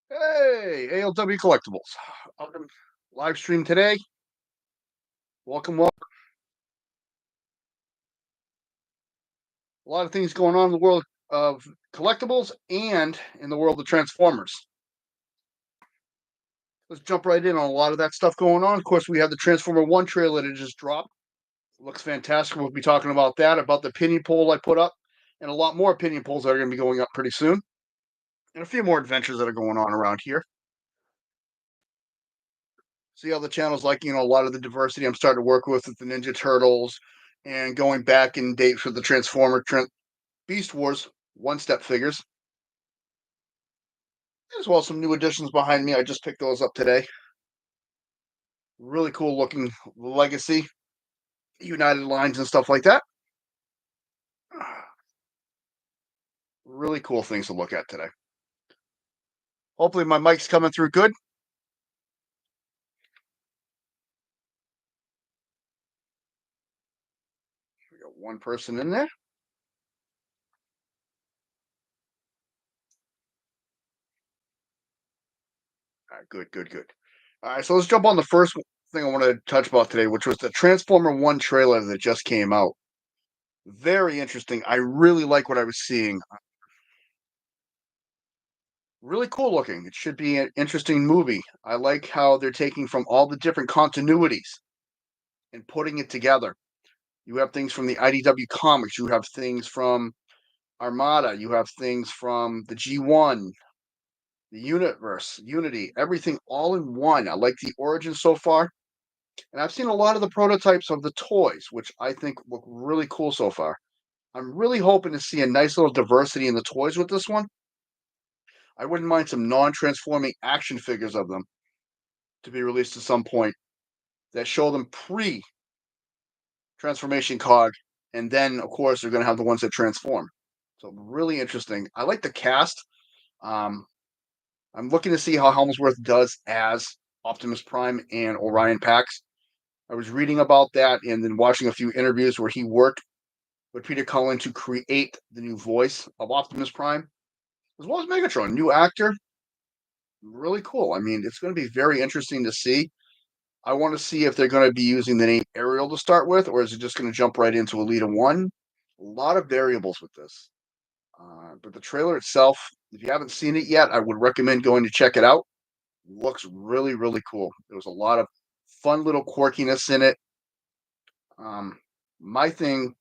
Hey, ALW Collectibles. Live stream today. Welcome, welcome. A lot of things going on in the world of collectibles and in the world of Transformers. Let's jump right in on a lot of that stuff going on. Of course, we have the Transformer 1 trailer that just dropped. Looks fantastic. We'll be talking about that, about the opinion poll I put up, and a lot more opinion polls that are going to be going up pretty soon, and a few more adventures that are going on around here. See how the channel's like, a lot of the diversity I'm starting to work with the Ninja Turtles and going back in date for the Beast Wars one step figures, as well as some new additions behind me. I just picked those up today. Really cool looking Legacy, United lines, and stuff like that. Really cool things to look at today. Hopefully, my mic's coming through good. We got one person in there. All right, good, good, good. All right, so let's jump on the first thing I want to touch about today, which was the Transformer 1 trailer that just came out. Very interesting. I really like what I was seeing. Really cool looking. It should be an interesting movie. I like how they're taking from all the different continuities and putting it together. You have things from the IDW comics, you have things from Armada, you have things from the G1, the Universe, Unity, everything all in one. I like the origin so far. And I've seen a lot of the prototypes of the toys, which I think look really cool so far. I'm really hoping to see a nice little diversity in the toys with this one. I wouldn't mind some non transforming action figures of them to be released at some point that show them pre transformation cog. And then, of course, they're going to have the ones that transform. So, really interesting. I like the cast. Um, I'm looking to see how Helmsworth does as Optimus Prime and Orion Pax. I was reading about that and then watching a few interviews where he worked with Peter Cullen to create the new voice of Optimus Prime, as well as Megatron, new actor. Really cool. I mean, it's going to be very interesting to see. I want to see if they're going to be using the name Ariel to start with, or is it just going to jump right into Elita 1? A lot of variables with this. But the trailer itself, if you haven't seen it yet, I would recommend going to check it out. Looks really, really cool. There was a lot of fun little quirkiness in it. Um, my thing,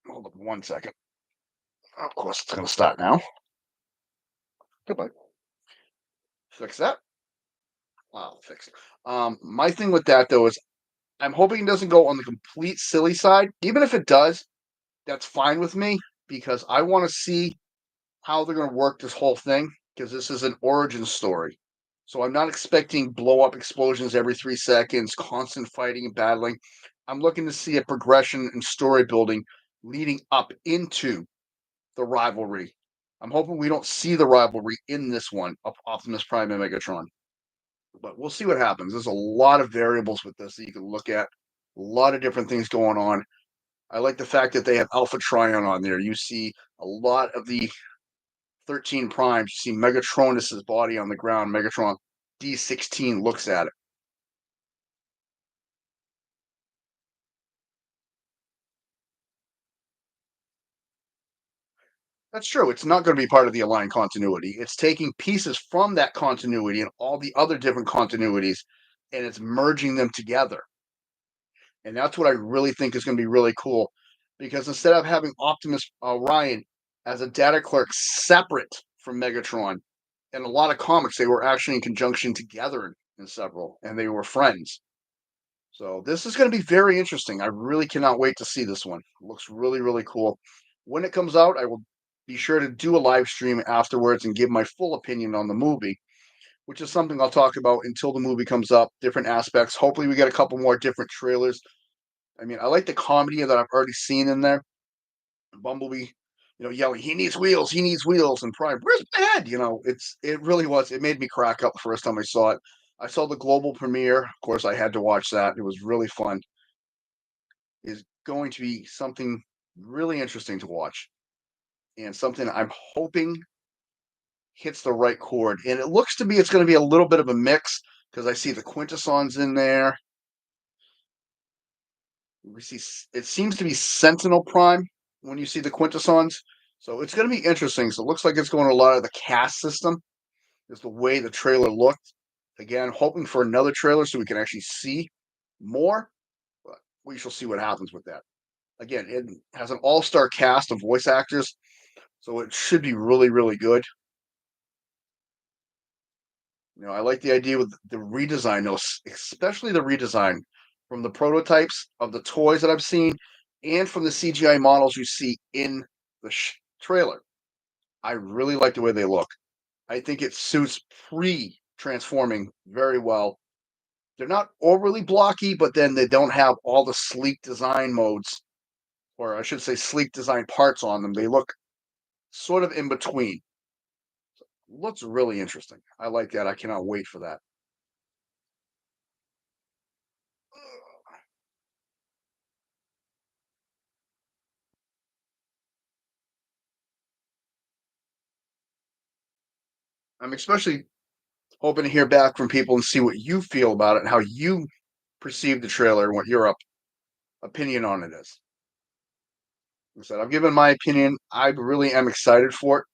hold on 1 second. Of course, it's going to start now. Goodbye. Fix that. Wow, fix it. My thing with that though is I'm hoping it doesn't go on the complete silly side. Even if it does, that's fine with me because I want to see how they're going to work this whole thing because this is an origin story. So I'm not expecting blow up explosions every 3 seconds, constant fighting and battling. I'm looking to see a progression and story building leading up into the rivalry. I'm hoping we don't see the rivalry in this one of Optimus Prime and Megatron, but we'll see what happens. There's a lot of variables with this that you can look at, a lot of different things going on. I like the fact that they have Alpha Trion on there. You see a lot of the 13 primes. You see Megatronus's body on the ground. Megatron D16 looks at it. That's true. It's not going to be part of the aligned continuity. It's taking pieces from that continuity and all the other different continuities and it's merging them together. And that's what I really think is going to be really cool because instead of having Optimus Orion as a data clerk separate from Megatron, in a lot of comics, they were actually in conjunction together in several and they were friends. So this is going to be very interesting. I really cannot wait to see this one. It looks really, really cool. When it comes out, I will be sure to do a live stream afterwards and give my full opinion on the movie, which is something I'll talk about until the movie comes up, different aspects. Hopefully, we get a couple more different trailers. I mean, I like the comedy that I've already seen in there. Bumblebee, yelling, he needs wheels," and Prime, "Where's my head?" It really was. It made me crack up the first time I saw it. I saw the global premiere. Of course, I had to watch that. It was really fun. Is going to be something really interesting to watch and something I'm hoping hits the right chord. And it looks to me it's going to be a little bit of a mix because I see the Quintessons in there. We see it seems to be Sentinel Prime when you see the Quintessons. So it's going to be interesting. So it looks like it's going to a lot of the cast system, is the way the trailer looked. Again, hoping for another trailer so we can actually see more, but we shall see what happens with that. Again, it has an all-star cast of voice actors, so it should be really, really good. I like the idea with the redesign, though, especially the redesign from the prototypes of the toys that I've seen and from the CGI models you see in the trailer. I really like the way they look. I think it suits pre-transforming very well. They're not overly blocky, but then they don't have all the sleek design modes, or I should say sleek design parts on them. They look sort of in between. Looks really interesting. I like that. I cannot wait for that. I'm especially hoping to hear back from people and see what you feel about it and how you perceive the trailer and what your opinion on it is. Like I said, I've given my opinion. I really am excited for it.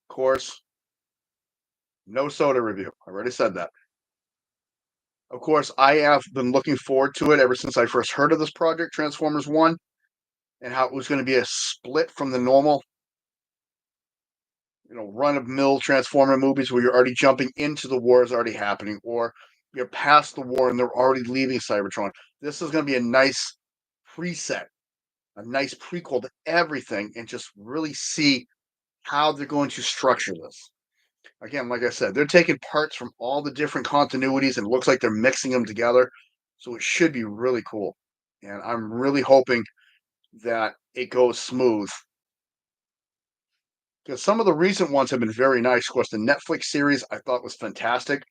Of course, no soda review. I already said that. Of course, I have been looking forward to it ever since I first heard of this project, Transformers 1, and how it was going to be a split from the normal, run of mill Transformer movies where you're already jumping into the war is already happening, or you're past the war and they're already leaving Cybertron. This is going to be a nice preset, a nice prequel to everything, and just really see how they're going to structure this. Again, like I said, they're taking parts from all the different continuities and it looks like they're mixing them together. So it should be really cool. And I'm really hoping that it goes smooth because some of the recent ones have been very nice. Of course, the Netflix series I thought was fantastic.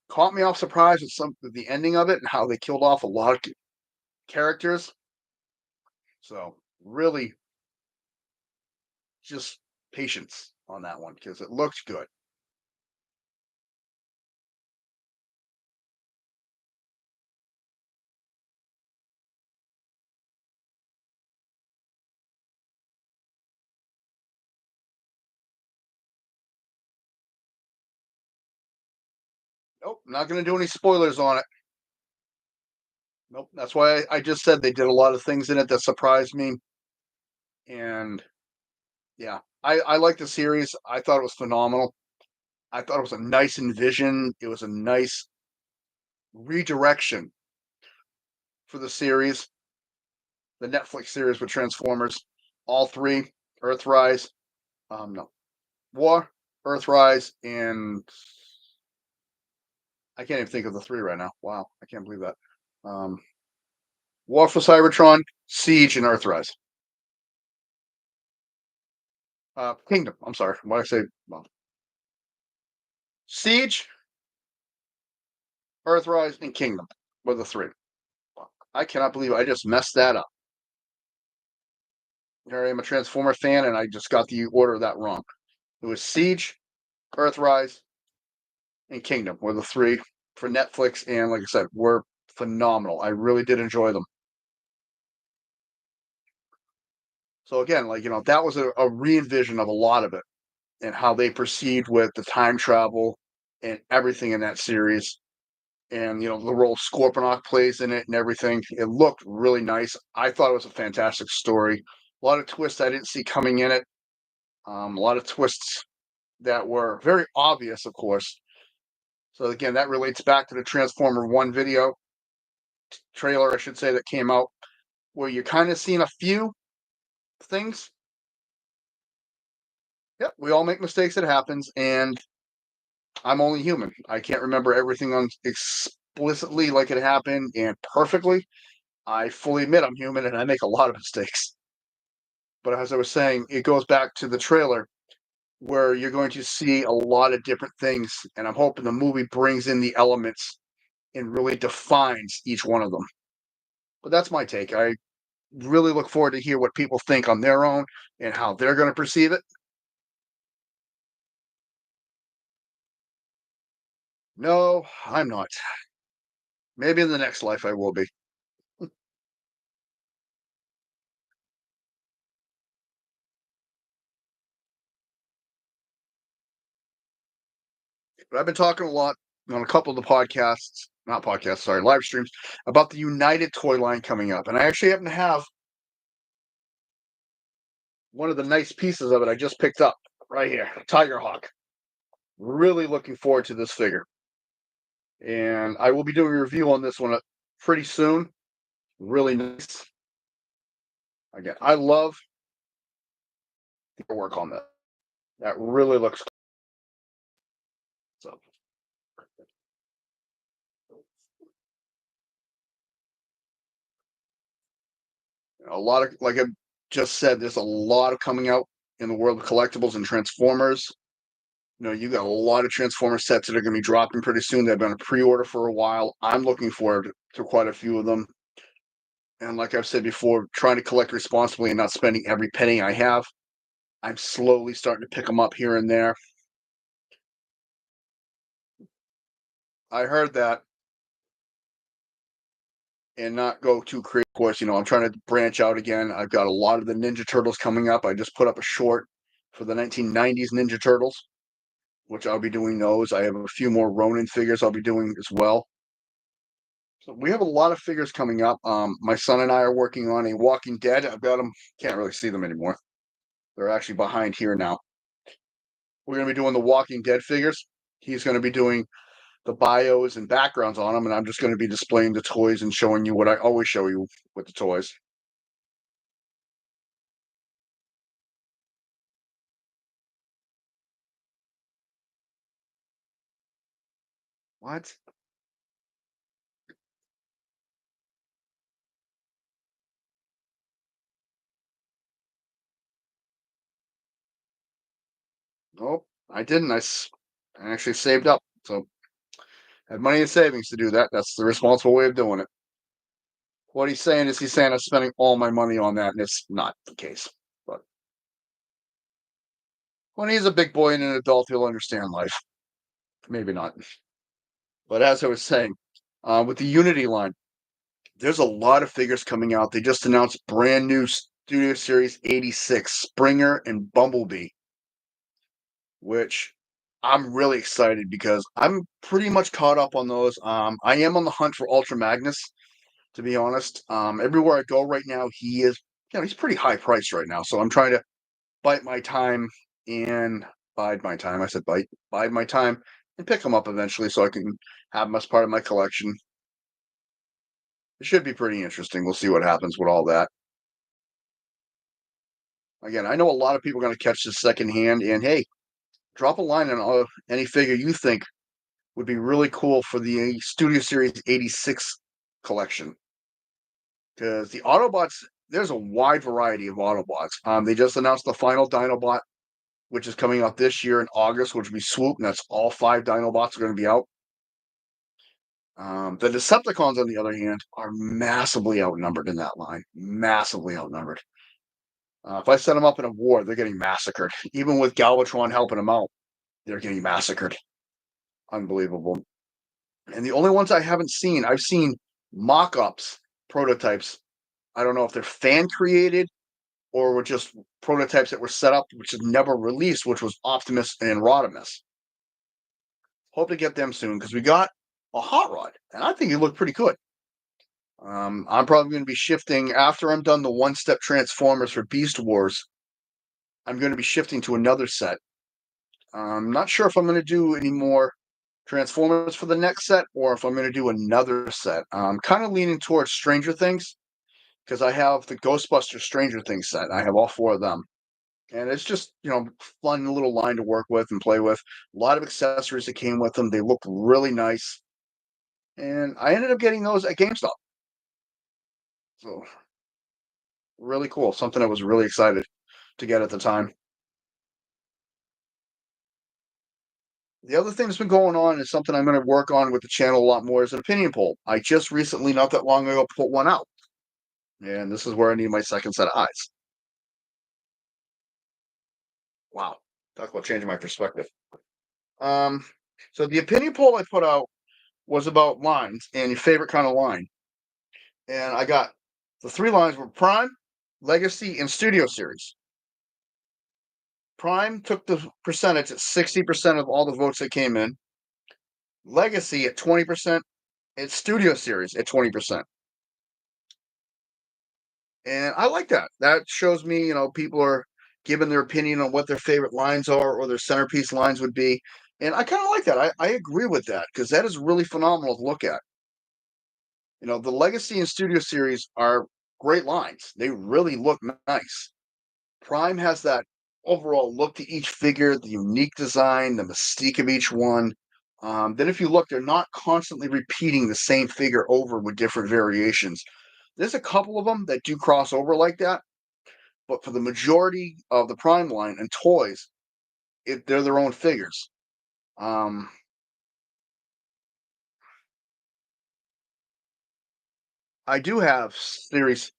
Caught me off surprise with the ending of it and how they killed off a lot of characters. So really, just patience on that one because it looks good. Nope, not going to do any spoilers on it. Nope, that's why I just said they did a lot of things in it that surprised me. And yeah, I like the series. I thought it was phenomenal. I thought it was a nice envision. It was a nice redirection for the series, the Netflix series with Transformers, all three, Earthrise, no, War, Earthrise, and I can't even think of the three right now. Wow, I can't believe that. Um, War for Cybertron, Siege, and Earthrise. Kingdom. I'm sorry. Why did I say well, Siege, Earthrise, and Kingdom were the three. I cannot believe I just messed that up. Here I am a Transformer fan, and I just got the order of that wrong. It was Siege, Earthrise, and Kingdom were the three for Netflix, and like I said, were phenomenal. I really did enjoy them. So again, that was a re-envision of a lot of it and how they proceed with the time travel and everything in that series. And the role Scorponok plays in it and everything. It looked really nice. I thought it was a fantastic story. A lot of twists I didn't see coming in it. A lot of twists that were very obvious, of course. So again, that relates back to the Transformer One video trailer, I should say, that came out, where you're kind of seeing a few things. Yep, we all make mistakes. It happens, and I'm only human. I can't remember everything on explicitly like it happened and perfectly. I fully admit I'm human and I make a lot of mistakes. But as I was saying, it goes back to the trailer where you're going to see a lot of different things, and I'm hoping the movie brings in the elements and really defines each one of them. But that's my take. I really look forward to hear what people think on their own and how they're going to perceive it. No, I'm not. Maybe in the next life I will be. But I've been talking a lot on a couple of the podcasts, not podcasts, sorry, live streams about the United toy line coming up. And I actually happen to have one of the nice pieces of it I just picked up right here, Tiger Hawk. Really looking forward to this figure. And I will be doing a review on this one pretty soon. Really nice. Again, I love the work on that. That really looks so. A lot of, like I just said, there's a lot of coming out in the world of collectibles and Transformers. You got a lot of Transformer sets that are going to be dropping pretty soon. They've been a pre-order for a while. I'm looking forward to quite a few of them. And like I've said before, trying to collect responsibly and not spending every penny I have. I'm slowly starting to pick them up here and there. I heard that and not go too crazy. Of course, I'm trying to branch out again. I've got a lot of the Ninja Turtles coming up. I just put up a short for the 1990s Ninja Turtles, which I'll be doing those. I have a few more Ronin figures I'll be doing as well. So we have a lot of figures coming up. My son and I are working on a Walking Dead. I've got them. Can't really see them anymore. They're actually behind here now. We're going to be doing the Walking Dead figures. He's going to be doing the bios and backgrounds on them, and I'm just going to be displaying the toys and showing you what I always show you with the toys. What? Nope, I didn't. I actually saved up, so I had money in savings to do that. That's the responsible way of doing it. What he's saying is he's saying I'm spending all my money on that, and it's not the case. But when he's a big boy and an adult, he'll understand life. Maybe not. But as I was saying, with the Unity line, there's a lot of figures coming out. They just announced brand new Studio Series 86 Springer and Bumblebee, which I'm really excited because I'm pretty much caught up on those. I am on the hunt for Ultra Magnus, to be honest. Everywhere I go right now, he's pretty high priced right now. So I'm trying to bite my time and bide my time. I said bide my time and pick him up eventually so I can have him as part of my collection. It should be pretty interesting. We'll see what happens with all that. Again, I know a lot of people are going to catch this secondhand, and hey, drop a line on any figure you think would be really cool for the Studio Series 86 collection. Because the Autobots, there's a wide variety of Autobots. They just announced the final Dinobot, which is coming out this year in August, which will be Swoop, and that's all 5 Dinobots are going to be out. The Decepticons, on the other hand, are massively outnumbered in that line. Massively outnumbered. If I set them up in a war, they're getting massacred. Even with Galvatron helping them out, they're getting massacred. Unbelievable. And the only ones I haven't seen, I've seen mock ups, prototypes. I don't know if they're fan created or were just prototypes that were set up, which is never released, which was Optimus and Rodimus. Hope to get them soon because we got a Hot Rod, and I think he looked pretty good. I'm probably going to be shifting after I'm done the one-step Transformers for Beast Wars. I'm going to be shifting to another set. I'm not sure if I'm going to do any more Transformers for the next set or if I'm going to do another set. I'm kind of leaning towards Stranger Things because I have the Ghostbusters Stranger Things set. I have all 4 of them. And it's just, fun little line to work with and play with. A lot of accessories that came with them. They look really nice. And I ended up getting those at GameStop. So really cool. Something I was really excited to get at the time. The other thing that's been going on is something I'm going to work on with the channel a lot more is an opinion poll. I just recently, not that long ago, put one out. And this is where I need my second set of eyes. Wow. Talk about changing my perspective. Um, So the opinion poll I put out was about lines and your favorite kind of line. And I got the three lines were Prime, Legacy, and Studio Series. Prime took the percentage at 60% of all the votes that came in. Legacy at 20%, and Studio Series at 20%. And I like that. That shows me, people are giving their opinion on what their favorite lines are or their centerpiece lines would be. And I kind of like that. I agree with that because that is really phenomenal to look at. The Legacy and Studio Series are great lines. They really look nice. Prime has that overall look to each figure, the unique design, the mystique of each one. Then, if you look, they're not constantly repeating the same figure over with different variations. There's a couple of them that do cross over like that, but for the majority of the Prime line and toys, they're their own figures. Um, I do have series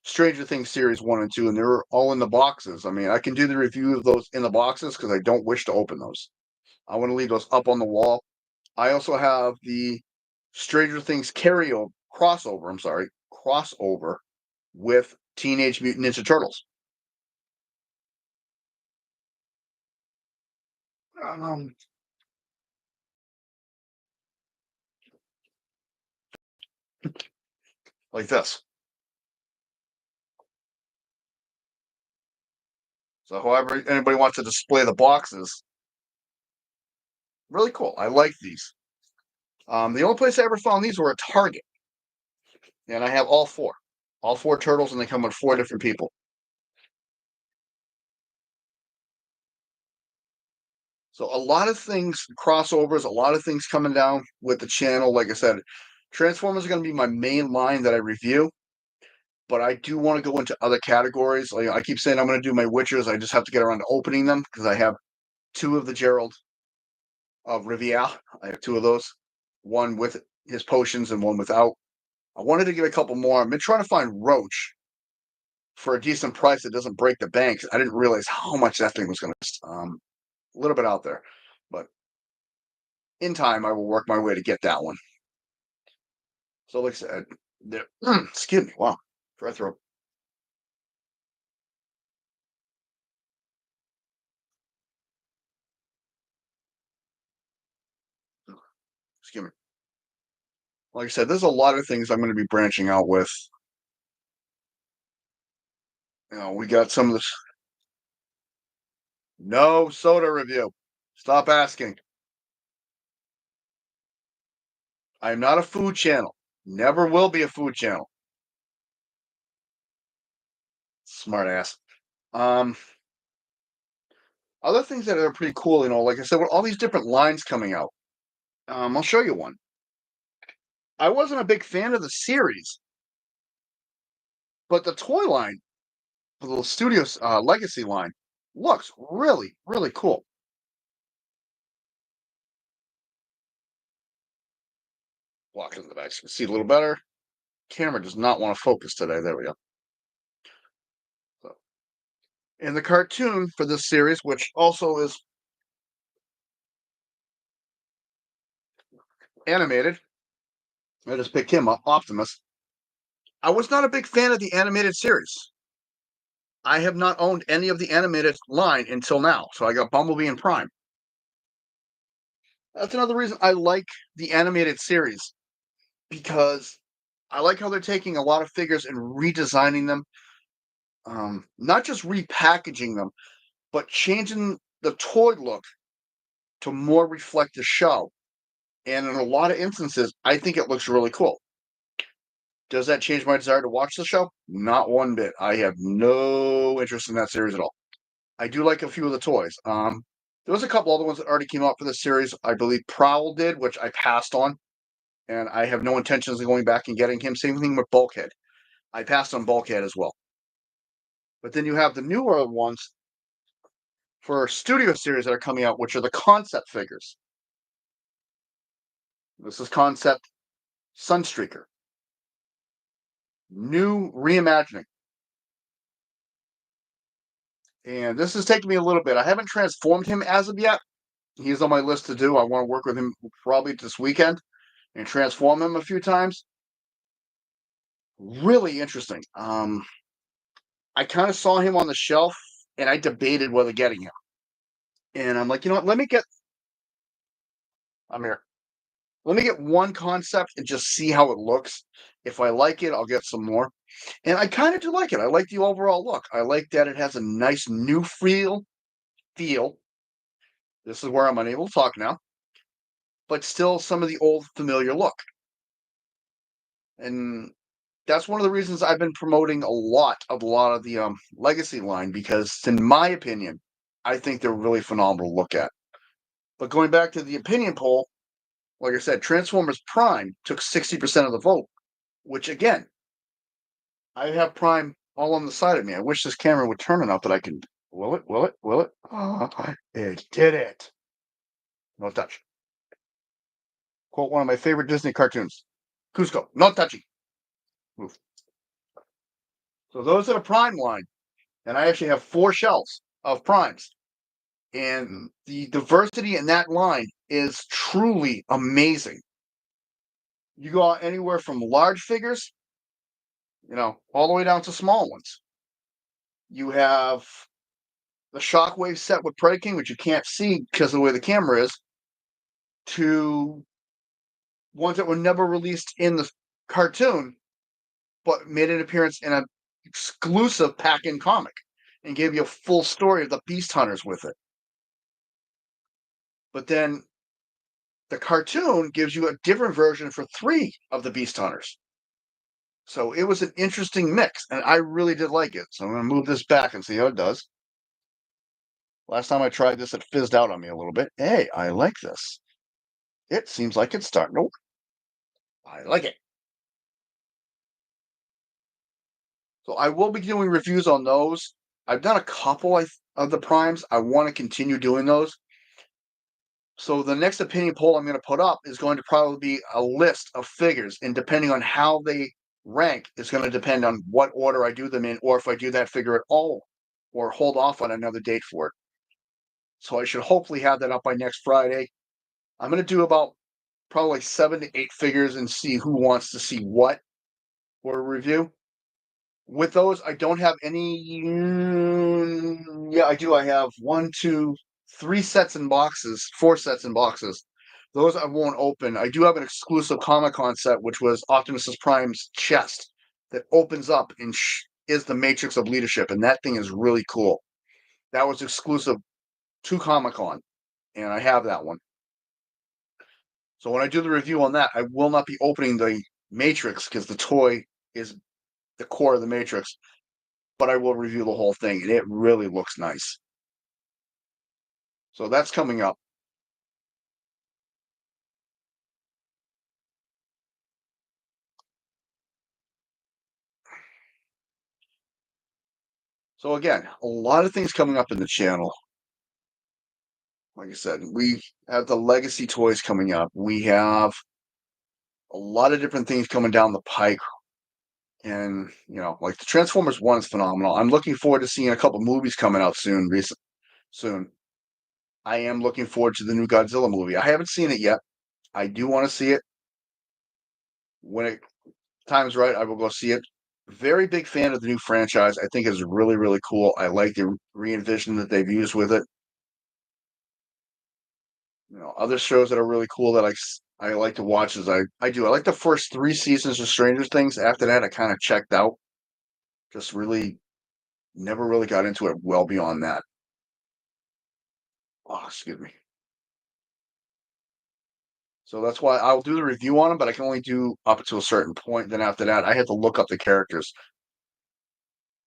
Stranger Things series 1 and 2, and they're all in the boxes. I mean, I can do the review of those in the boxes because I don't wish to open those. I want to leave those up on the wall. I also have the Stranger Things crossover. I'm sorry, crossover with Teenage Mutant Ninja Turtles. Um, like this. So, however anybody wants to display the boxes, really cool. I like these. The only place I ever found these were at Target, and I have all four turtles, and they come with four different people. So a lot of things, crossovers, a lot of things coming down with the channel. Like I said, Transformers are going to be my main line that I review, but I do want to go into other categories. Like I keep saying, I'm going to do my Witchers. I just have to get around to opening them because I have two of the Gerald of Rivia. I have two of those, one with his potions and one without. I wanted to get a couple more. I've been trying to find Roach for a decent price that doesn't break the bank. I didn't realize how much that thing was going to. A little bit out there, but in time, I will work my way to get that one. So, like I said, excuse me. Wow, dry throat. Excuse me. Like I said, there's a lot of things I'm going to be branching out with. We got some of this. No soda review. Stop asking. I am not a food channel. Never will be a food channel. Smart ass. Um, Other things that are pretty cool, like I said, with all these different lines coming out. I'll show you one. I wasn't a big fan of the series, but the toy line, the little Studios Legacy line, looks really, really cool. Walk in the back so you can see a little better. Camera does not want to focus today. There we go. So, and the cartoon for this series, which also is animated, I just picked him up, Optimus. I was not a big fan of the animated series. I have not owned any of the animated line until now. So I got Bumblebee and Prime. That's another reason I like the animated series because I like how they're taking a lot of figures and redesigning them, not just repackaging them, but changing the toy look to more reflect the show. And in a lot of instances, I think it looks really cool. Does that change my desire to watch the show? Not one bit. I have no interest in that series at all. I do like a few of the toys. There was a couple other ones that already came out for this series. I believe Prowl did, which I passed on, and I have no intentions of going back and getting him. Same thing with Bulkhead. I passed on Bulkhead as well. But then you have the newer ones for Studio Series that are coming out, which are the concept figures. This is Concept Sunstreaker. New reimagining. And this is taking me a little bit. I haven't transformed him as of yet, He's on my list to do. I want to work with him probably this weekend and transform him a few times. Really interesting. I kind of saw him on the shelf and I debated whether getting him. And I'm like, you know what? I'm here. Let me get one concept and just see how it looks. If I like it, I'll get some more. And I kind of do like it. I like the overall look. I like that it has a nice new feel. This is where I'm unable to talk now, but still some of the old familiar look. And that's one of the reasons I've been promoting a lot of the legacy line, because in my opinion, I think they're really phenomenal to look at. But going back to the opinion poll, like I said, Transformers Prime took 60% of the vote, which again, I have Prime all on the side of me. I wish this camera would turn enough that I can. Will it? Will it? Will it? It did it. No touch. Quote one of my favorite Disney cartoons. Cusco, no touchy. Move. So those are the Prime line. And I actually have 4 shelves of Primes. And the diversity in that line is truly amazing. You go anywhere from large figures, all the way down to small ones. You have the Shockwave set with Predaking, which you can't see because of the way the camera is, to ones that were never released in the cartoon, but made an appearance in an exclusive pack-in comic and gave you a full story of the Beast Hunters with it. But then the cartoon gives you a different version for 3 of the Beast Hunters. So it was an interesting mix, and I really did like it. So I'm going to move this back and see how it does. Last time I tried this, it fizzed out on me a little bit. Hey, I like this. It seems like it's starting to work. I like it. So I will be doing reviews on those. I've done a couple of the primes. I want to continue doing those. So the next opinion poll I'm going to put up is going to probably be a list of figures, and depending on how they rank, it's going to depend on what order I do them in, or if I do that figure at all, or hold off on another date for it. So I should hopefully have that up by next Friday. I'm going to do about probably 7 to 8 figures and see who wants to see what for a review. With those, I don't have any. Yeah, I do. I have 1, 2, 3 sets in boxes, 4 sets in boxes. Those I won't open. I do have an exclusive Comic-Con set, which was Optimus Prime's chest that opens up and is the Matrix of Leadership, and that thing is really cool. That was exclusive to Comic-Con, and I have that one. So when I do the review on that, I will not be opening the Matrix because the toy is the core of the Matrix, but I will review the whole thing, and it really looks nice. So that's coming up. So again, a lot of things coming up in the channel. Like I said, we have the legacy toys coming up. We have a lot of different things coming down the pike. And, like the Transformers 1 is phenomenal. I'm looking forward to seeing a couple movies coming out soon. I am looking forward to the new Godzilla movie. I haven't seen it yet. I do want to see it. When it time's right, I will go see it. Very big fan of the new franchise. I think it's really, really cool. I like the re-envision that they've used with it. Other shows that are really cool that I like to watch is I like the first 3 seasons of Stranger Things. After that, I kind of checked out. Just really never really got into it well beyond that. Oh, excuse me. So that's why I'll do the review on them, but I can only do up to a certain point. Then after that, I had to look up the characters.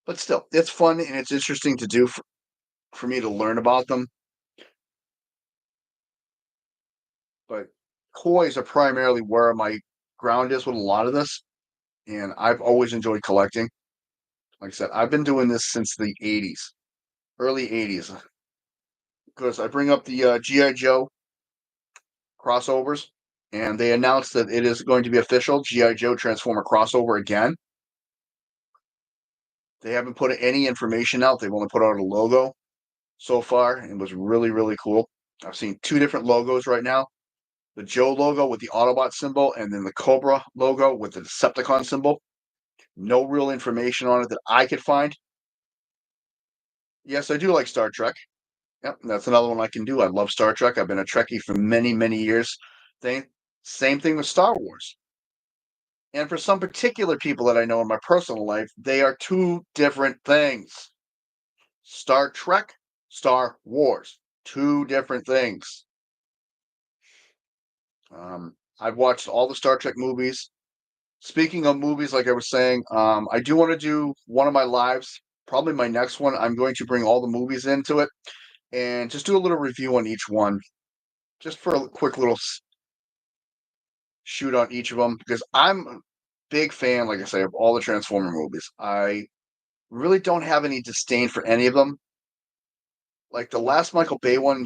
But still, it's fun and it's interesting to do for me to learn about them. But toys are primarily where my ground is with a lot of this, and I've always enjoyed collecting. Like I said, I've been doing this since the 80s, early 80s, because I bring up the G.I. Joe crossovers, and they announced that it is going to be official G.I. Joe Transformer crossover again. They haven't put any information out. They've only put out a logo so far, and it was really, really cool. I've seen two different logos right now. The Joe logo with the Autobot symbol, and then the Cobra logo with the Decepticon symbol. No real information on it that I could find. Yes, I do like Star Trek. Yep, that's another one I can do. I love Star Trek. I've been a Trekkie for many, many years. Same thing with Star Wars. And for some particular people that I know in my personal life, they are two different things. Star Trek, Star Wars, two different things. I've watched all the Star Trek movies. Speaking of movies, like I was saying, I do want to do one of my lives. Probably my next one. I'm going to bring all the movies into it and just do a little review on each one, just for a quick little shoot on each of them, because I'm a big fan, like I say, of all the Transformer movies. I really don't have any disdain for any of them. Like the last Michael Bay one,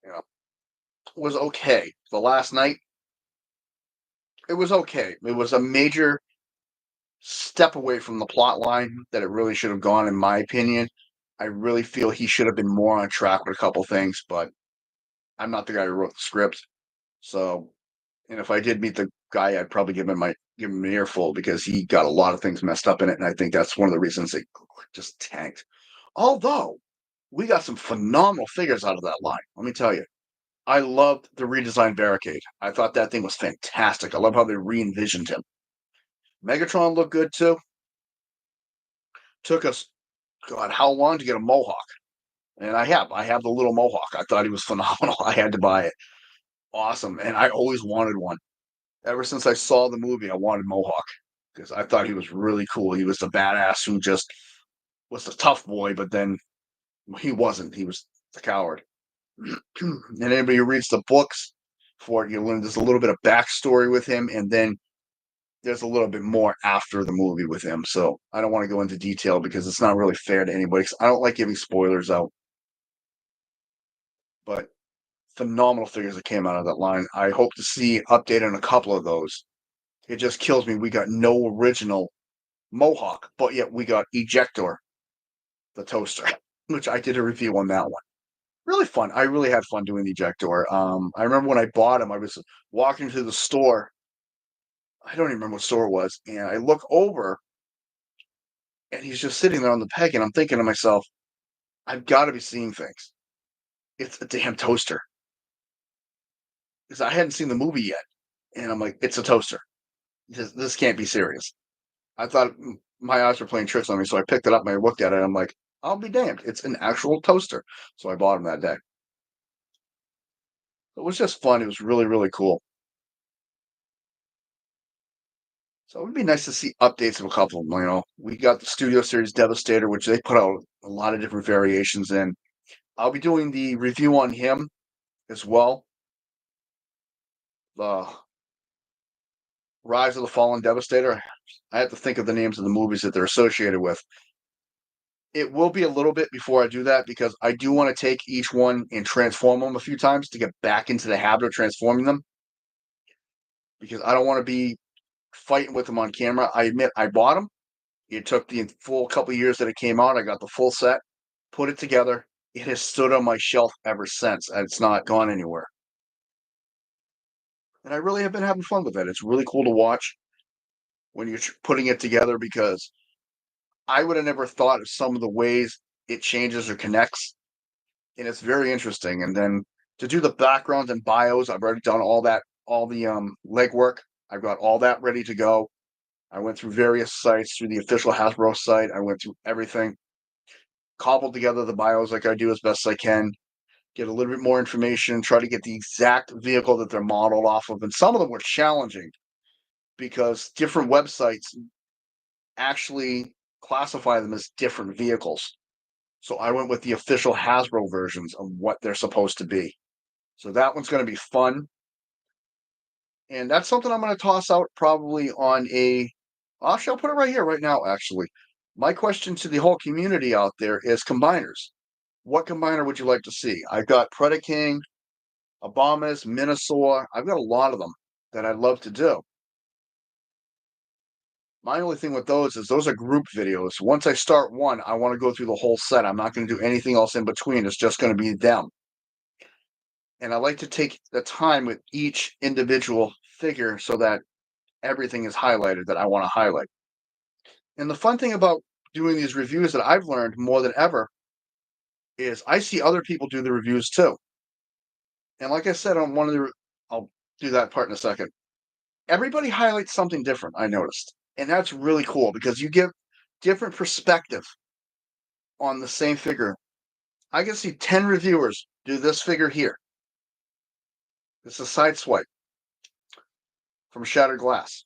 you know, was okay. The Last Night, it was okay. It was a major step away from the plot line that it really should have gone, in my opinion. I really feel he should have been more on track with a couple things, but I'm not the guy who wrote the script. So, and if I did meet the guy, I'd probably give him an earful, because he got a lot of things messed up in it, and I think that's one of the reasons they just tanked. Although we got some phenomenal figures out of that line, let me tell you. I loved the redesigned Barricade. I thought that thing was fantastic. I love how they re-envisioned him. Megatron looked good too. Took us, God, how long to get a Mohawk? And I have the little Mohawk. I thought he was phenomenal. I had to buy it. Awesome. And I always wanted one. Ever since I saw the movie, I wanted Mohawk, because I thought he was really cool. He was the badass who just was the tough boy, but then he wasn't. He was the coward. And anybody who reads the books for it, you learn there's a little bit of backstory with him, and then there's a little bit more after the movie with him. So I don't want to go into detail, because it's not really fair to anybody. I don't like giving spoilers out. But phenomenal figures that came out of that line. I hope to see update on a couple of those. It just kills me. We got no original Mohawk, but yet we got Ejector, the toaster, which I did a review on that one. Really fun. I really had fun doing the Ejector. I remember when I bought him, I was walking to the store. I don't even remember what store it was, and I look over, and he's just sitting there on the peg, and I'm thinking to myself, I've got to be seeing things. It's a damn toaster, because I hadn't seen the movie yet, and I'm like, it's a toaster. This can't be serious. I thought my eyes were playing tricks on me, so I picked it up and I looked at it. And I'm like, I'll be damned! It's an actual toaster. So I bought him that day. It was just fun. It was really, really cool. So it would be nice to see updates of a couple of them. We got the Studio Series Devastator, which they put out a lot of different variations in. I'll be doing the review on him as well. The Rise of the Fallen Devastator. I have to think of the names of the movies that they're associated with. It will be a little bit before I do that, because I do want to take each one and transform them a few times to get back into the habit of transforming them, because I don't want to be fighting with them on camera. I admit I bought them. It took the full couple years that it came out. I got the full set, put it together. It has stood on my shelf ever since, and it's not gone anywhere. And I really have been having fun with it. It's really cool to watch when you're putting it together, because I would have never thought of some of the ways it changes or connects, and it's very interesting. And then to do the backgrounds and bios, I've already done all that, all the legwork. I've got all that ready to go. I went through various sites, through the official Hasbro site. I went through everything, cobbled together the bios like I do as best I can, get a little bit more information, try to get the exact vehicle that they're modeled off of. And some of them were challenging, because different websites actually classify them as different vehicles. So I went with the official Hasbro versions of what they're supposed to be. So that one's going to be fun. And that's something I'm going to toss out probably on a. Actually, I'll put it right here, right now, actually. My question to the whole community out there is combiners. What combiner would you like to see? I've got Predaking, Abomas, Minosaur. I've got a lot of them that I'd love to do. My only thing with those is those are group videos. Once I start one, I want to go through the whole set. I'm not going to do anything else in between. It's just going to be them. And I like to take the time with each individual figure so that everything is highlighted that I want to highlight. And the fun thing about doing these reviews that I've learned more than ever is I see other people do the reviews too. And like I said on one of the, I'll do that part in a second. Everybody highlights something different, I noticed. And that's really cool because you give different perspective on the same figure. I can see 10 reviewers do this figure here. It's a side swipe from Shattered Glass.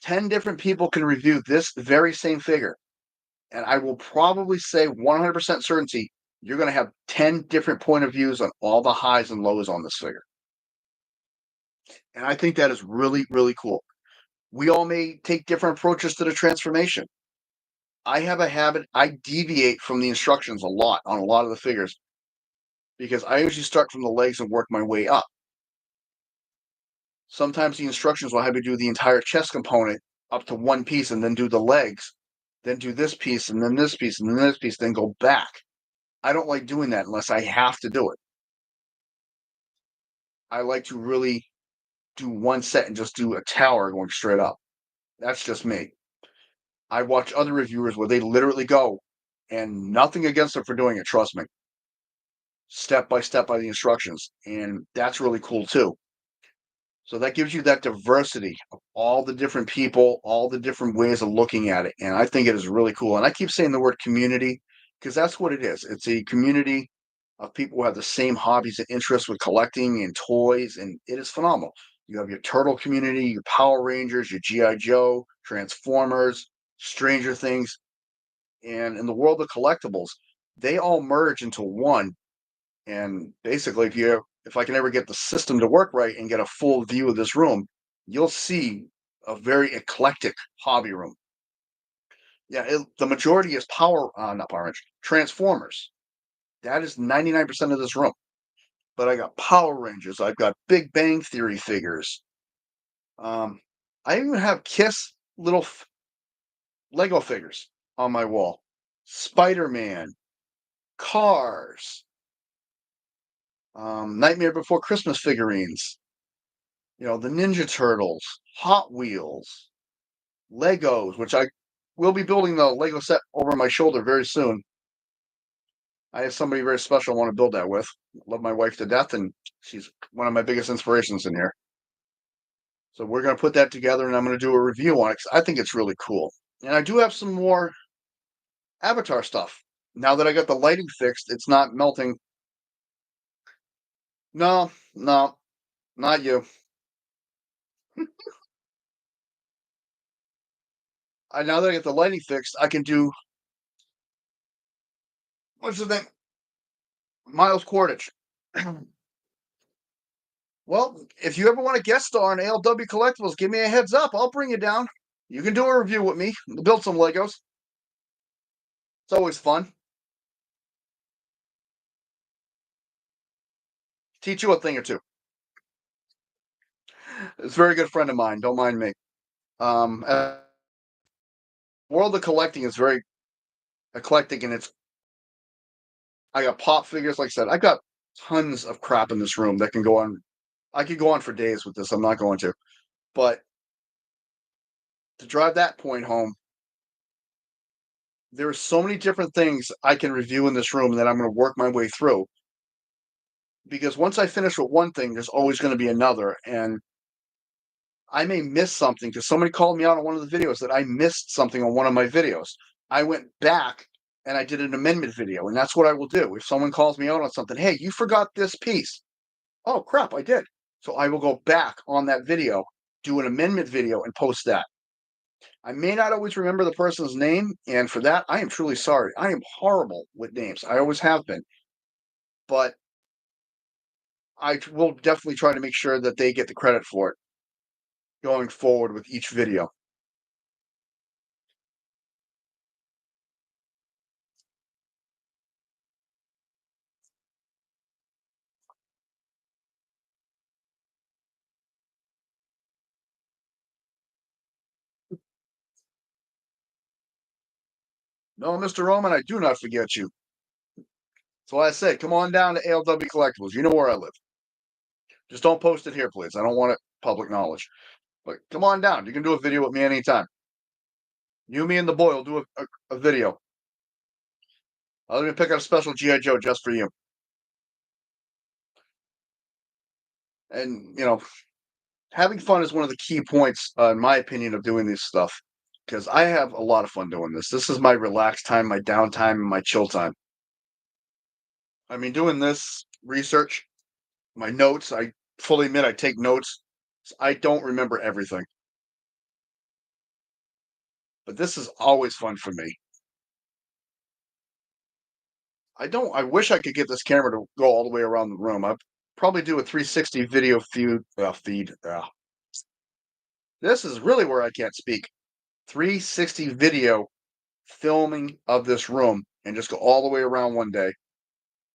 10 different people can review this very same figure. And I will probably say 100% certainty you're going to have 10 different point of views on all the highs and lows on this figure. And I think that is really, really cool. We all may take different approaches to the transformation. I have a habit, I deviate from the instructions a lot on a lot of the figures because I usually start from the legs and work my way up. Sometimes the instructions will have you do the entire chest component up to one piece and then do the legs, then do this piece and then this piece and then this piece, then go back. I don't like doing that unless I have to do it. I like to really do one set and just do a tower going straight up. That's just me. I watch other reviewers where they literally go, and nothing against them for doing it, trust me, step by the instructions. And that's really cool too. So that gives you that diversity of all the different people, all the different ways of looking at it. And I think it is really cool. And I keep saying the word community because that's what it is. It's a community of people who have the same hobbies and interests with collecting and toys. And it is phenomenal. You have your Turtle community, your Power Rangers, your G.I. Joe, Transformers, Stranger Things. And in the world of collectibles, they all merge into one. And basically, if I can ever get the system to work right and get a full view of this room, you'll see a very eclectic hobby room. Yeah, the majority is not Power Rangers, Transformers. That is 99% of this room. But I got Power Rangers. I've got Big Bang Theory figures. Um, I even have Kiss little Lego figures on my wall. Spider-Man, Cars, Nightmare Before Christmas figurines. The Ninja Turtles, Hot Wheels, Legos, which I will be building the Lego set over my shoulder very soon. I have somebody very special I want to build that with. Love my wife to death, and she's one of my biggest inspirations in here. So we're going to put that together, and I'm going to do a review on it because I think it's really cool. And I do have some more Avatar stuff. Now that I got the lighting fixed, it's not melting. No, no, not you. Now that I get the lighting fixed, I can do what's the name? Miles Quaritch. Well, if you ever want to guest star on ALW Collectibles, give me a heads up. I'll bring you down. You can do a review with me. Build some Legos. It's always fun. Teach you a thing or two. It's a very good friend of mine. Don't mind me. World of collecting is very eclectic, and I got pop figures. Like I said, I got tons of crap in this room that can go on. I could go on for days with this. I'm not going to, but to drive that point home, there are so many different things I can review in this room that I'm going to work my way through. Because once I finish with one thing, there's always going to be another, and I may miss something because somebody called me out on one of the videos that I missed something on one of my videos. I went back and I did an amendment video, and that's what I will do. If someone calls me out on something, hey, you forgot this piece. Oh, crap, I did. So I will go back on that video, do an amendment video, and post that. I may not always remember the person's name, and for that, I am truly sorry. I am horrible with names. I always have been. But I will definitely try to make sure that they get the credit for it going forward with each video. No, Mr. Roman, I do not forget you. So I say, come on down to ALW Collectibles. You know where I live. Just don't post it here, please. I don't want it public knowledge. But come on down. You can do a video with me anytime. You, me, and the boy will do a video. I'll even pick out a special G.I. Joe just for you. And, having fun is one of the key points, in my opinion, of doing this stuff. Because I have a lot of fun doing this. This is my relaxed time, my downtime, and my chill time. I mean, doing this research, my notes, I fully admit I take notes. I don't remember everything. But this is always fun for me. I wish I could get this camera to go all the way around the room. I'd probably do a 360 video feed. This is really where I can't speak. 360 video filming of this room and just go all the way around one day.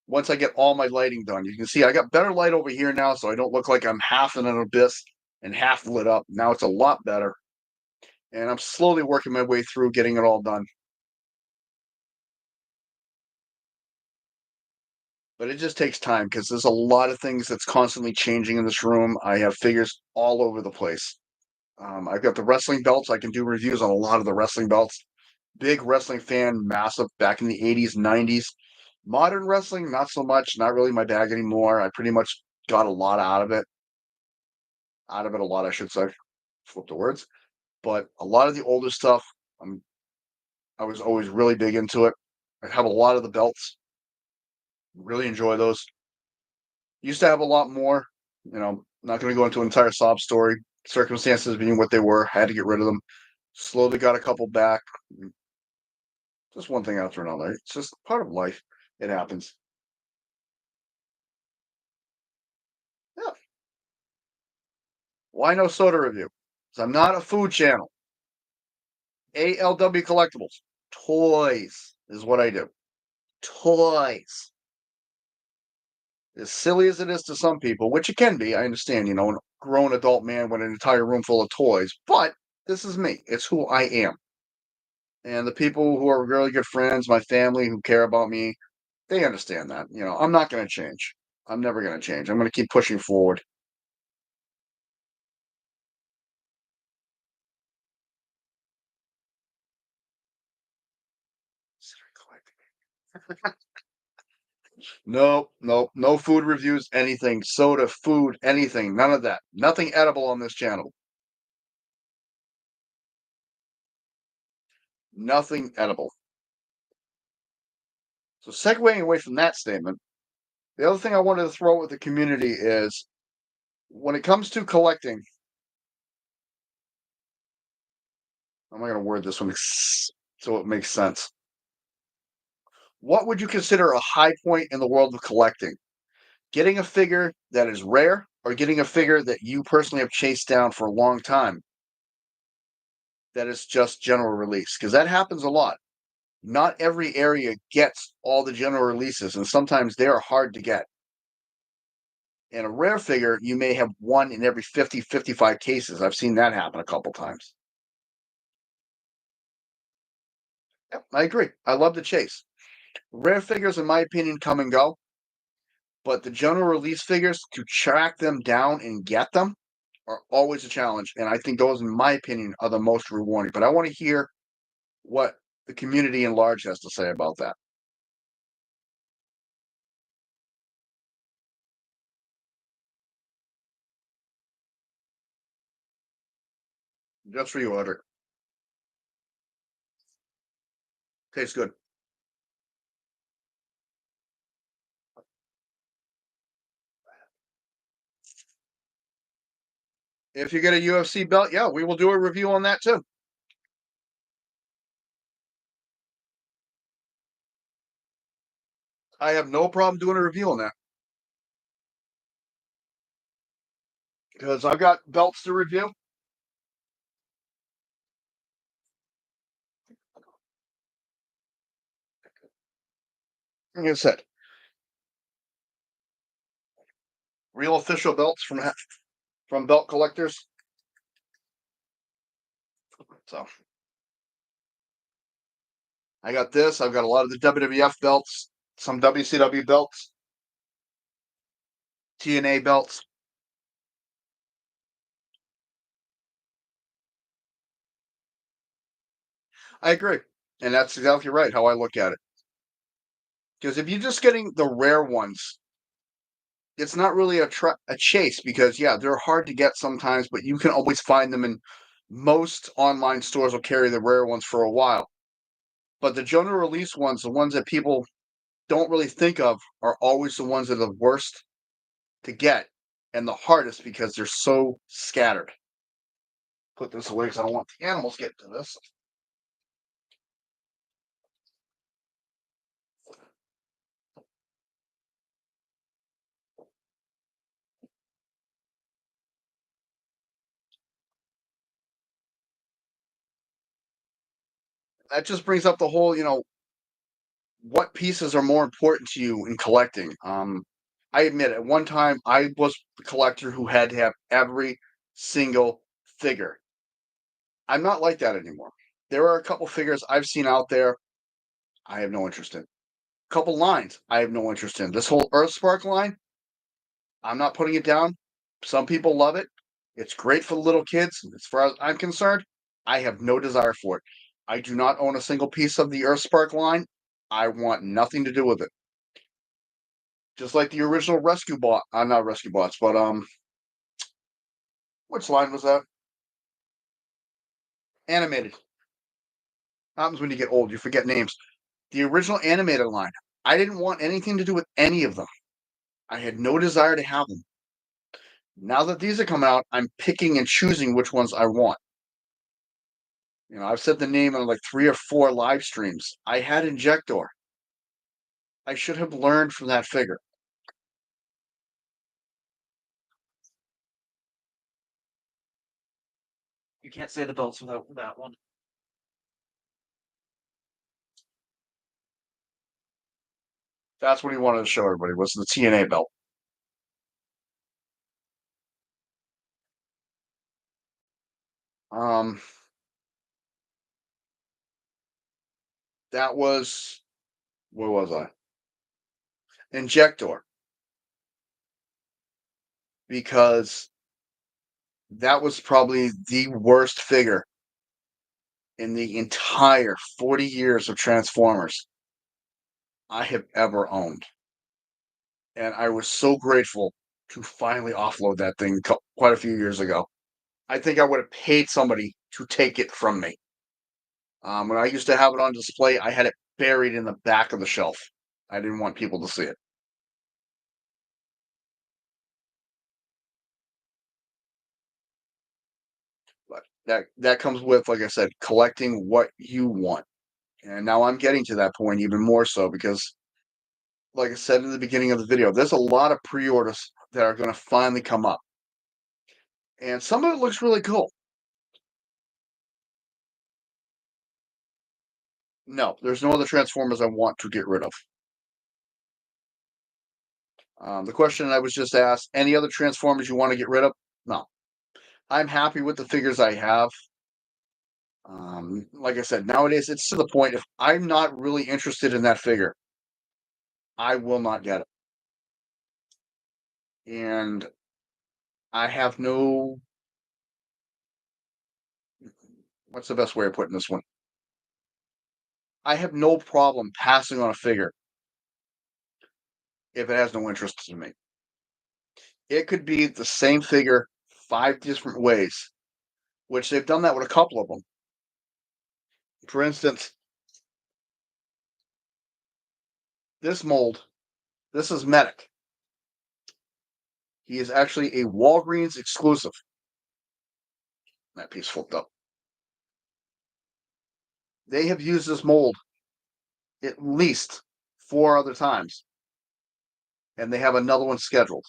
Once I get all my lighting done, you can see I got better light over here now, so I don't look like I'm half in an abyss and half lit up. Now it's a lot better. And I'm slowly working my way through getting it all done. But it just takes time because there's a lot of things that's constantly changing in this room. I have figures all over the place. I've got the wrestling belts. I can do reviews on a lot of the wrestling belts. Big wrestling fan, massive back in the 80s, 90s. Modern wrestling, not so much. Not really my bag anymore. I pretty much got a lot out of it. Out of it a lot, I should say. Flip the words. But a lot of the older stuff, I was always really big into it. I have a lot of the belts. Really enjoy those. Used to have a lot more. Not going to go into an entire sob story. Circumstances being what they were, had to get rid of them. Slowly got a couple back. Just one thing after another. It's just part of life. It happens. Yeah. Why no soda review? Because I'm not a food channel. ALW Collectibles. Toys is what I do. Toys. As silly as it is to some people, which it can be, I understand, a grown adult man with an entire room full of toys, but this is me. It's who I am. And the people who are really good friends, my family who care about me, they understand that. I'm not going to change. I'm never going to change. I'm going to keep pushing forward. Nope, nope, no food reviews, anything, soda, food, anything, none of that. Nothing edible on this channel. Nothing edible. So segueing away from that statement, the other thing I wanted to throw with the community is when it comes to collecting, how am I going to word this one so it makes sense? What would you consider a high point in the world of collecting? Getting a figure that is rare or getting a figure that you personally have chased down for a long time that is just general release? Because that happens a lot. Not every area gets all the general releases, and sometimes they are hard to get. In a rare figure, you may have one in every 50, 55 cases. I've seen that happen a couple times. Yep, I agree. I love the chase. Rare figures, in my opinion, come and go, but the general release figures, to track them down and get them, are always a challenge. And I think those, in my opinion, are the most rewarding. But I want to hear what the community in large has to say about that. Just for you, Audrey. Tastes good. If you get a UFC belt, yeah, we will do a review on that too. I have no problem doing a review on that because I've got belts to review. Like I said, real official belts from belt collectors. So I got this. I've got a lot of the WWF belts, some WCW belts, TNA belts. I agree. And that's exactly right how I look at it. Because if you're just getting the rare ones, it's not really a chase because, yeah, they're hard to get sometimes, but you can always find them in most online stores will carry the rare ones for a while. But the general release ones, the ones that people don't really think of, are always the ones that are the worst to get and the hardest because they're so scattered. Put this away because I don't want the animals getting to this. That just brings up the whole, what pieces are more important to you in collecting? I admit at one time I was the collector who had to have every single figure. I'm not like that anymore. There are a couple figures I've seen out there I have no interest in. A couple lines I have no interest in. This whole Earthspark line, I'm not putting it down. Some people love it. It's great for the little kids. As far as I'm concerned, I have no desire for it. I do not own a single piece of the Earthspark line. I want nothing to do with it. Just like the original Rescue Bot, not Rescue Bots, but which line was that? Animated. Happens when you get old, you forget names. The original animated line. I didn't want anything to do with any of them. I had no desire to have them. Now that these are coming out, I'm picking and choosing which ones I want. I've said the name on like 3 or 4 live streams. I had Injector. I should have learned from that figure. You can't say the belts without that one. That's what he wanted to show everybody was the TNA belt. Um, that was where was I? Injector, because that was probably the worst figure in the entire 40 years of Transformers I have ever owned. And I was so grateful to finally offload that thing quite a few years ago. I think I would have paid somebody to take it from me. When I used to have it on display, I had it buried in the back of the shelf. I didn't want people to see it. But that comes with, like I said, collecting what you want. And now I'm getting to that point even more so because, like I said in the beginning of the video, there's a lot of pre-orders that are going to finally come up. And some of it looks really cool. No, there's no other Transformers I want to get rid of. The question I was just asked, any other Transformers you want to get rid of? No. I'm happy with the figures I have. Like I said, nowadays it's to the point if I'm not really interested in that figure, I will not get it. And I have no, what's the best way of putting this one? I have no problem passing on a figure if it has no interest to me. It could be the same figure 5 different ways, which they've done that with a couple of them. For instance, this mold, this is Medic. He is actually a Walgreens exclusive. That piece flipped up. They have used this mold at least 4 other times, and they have another one scheduled.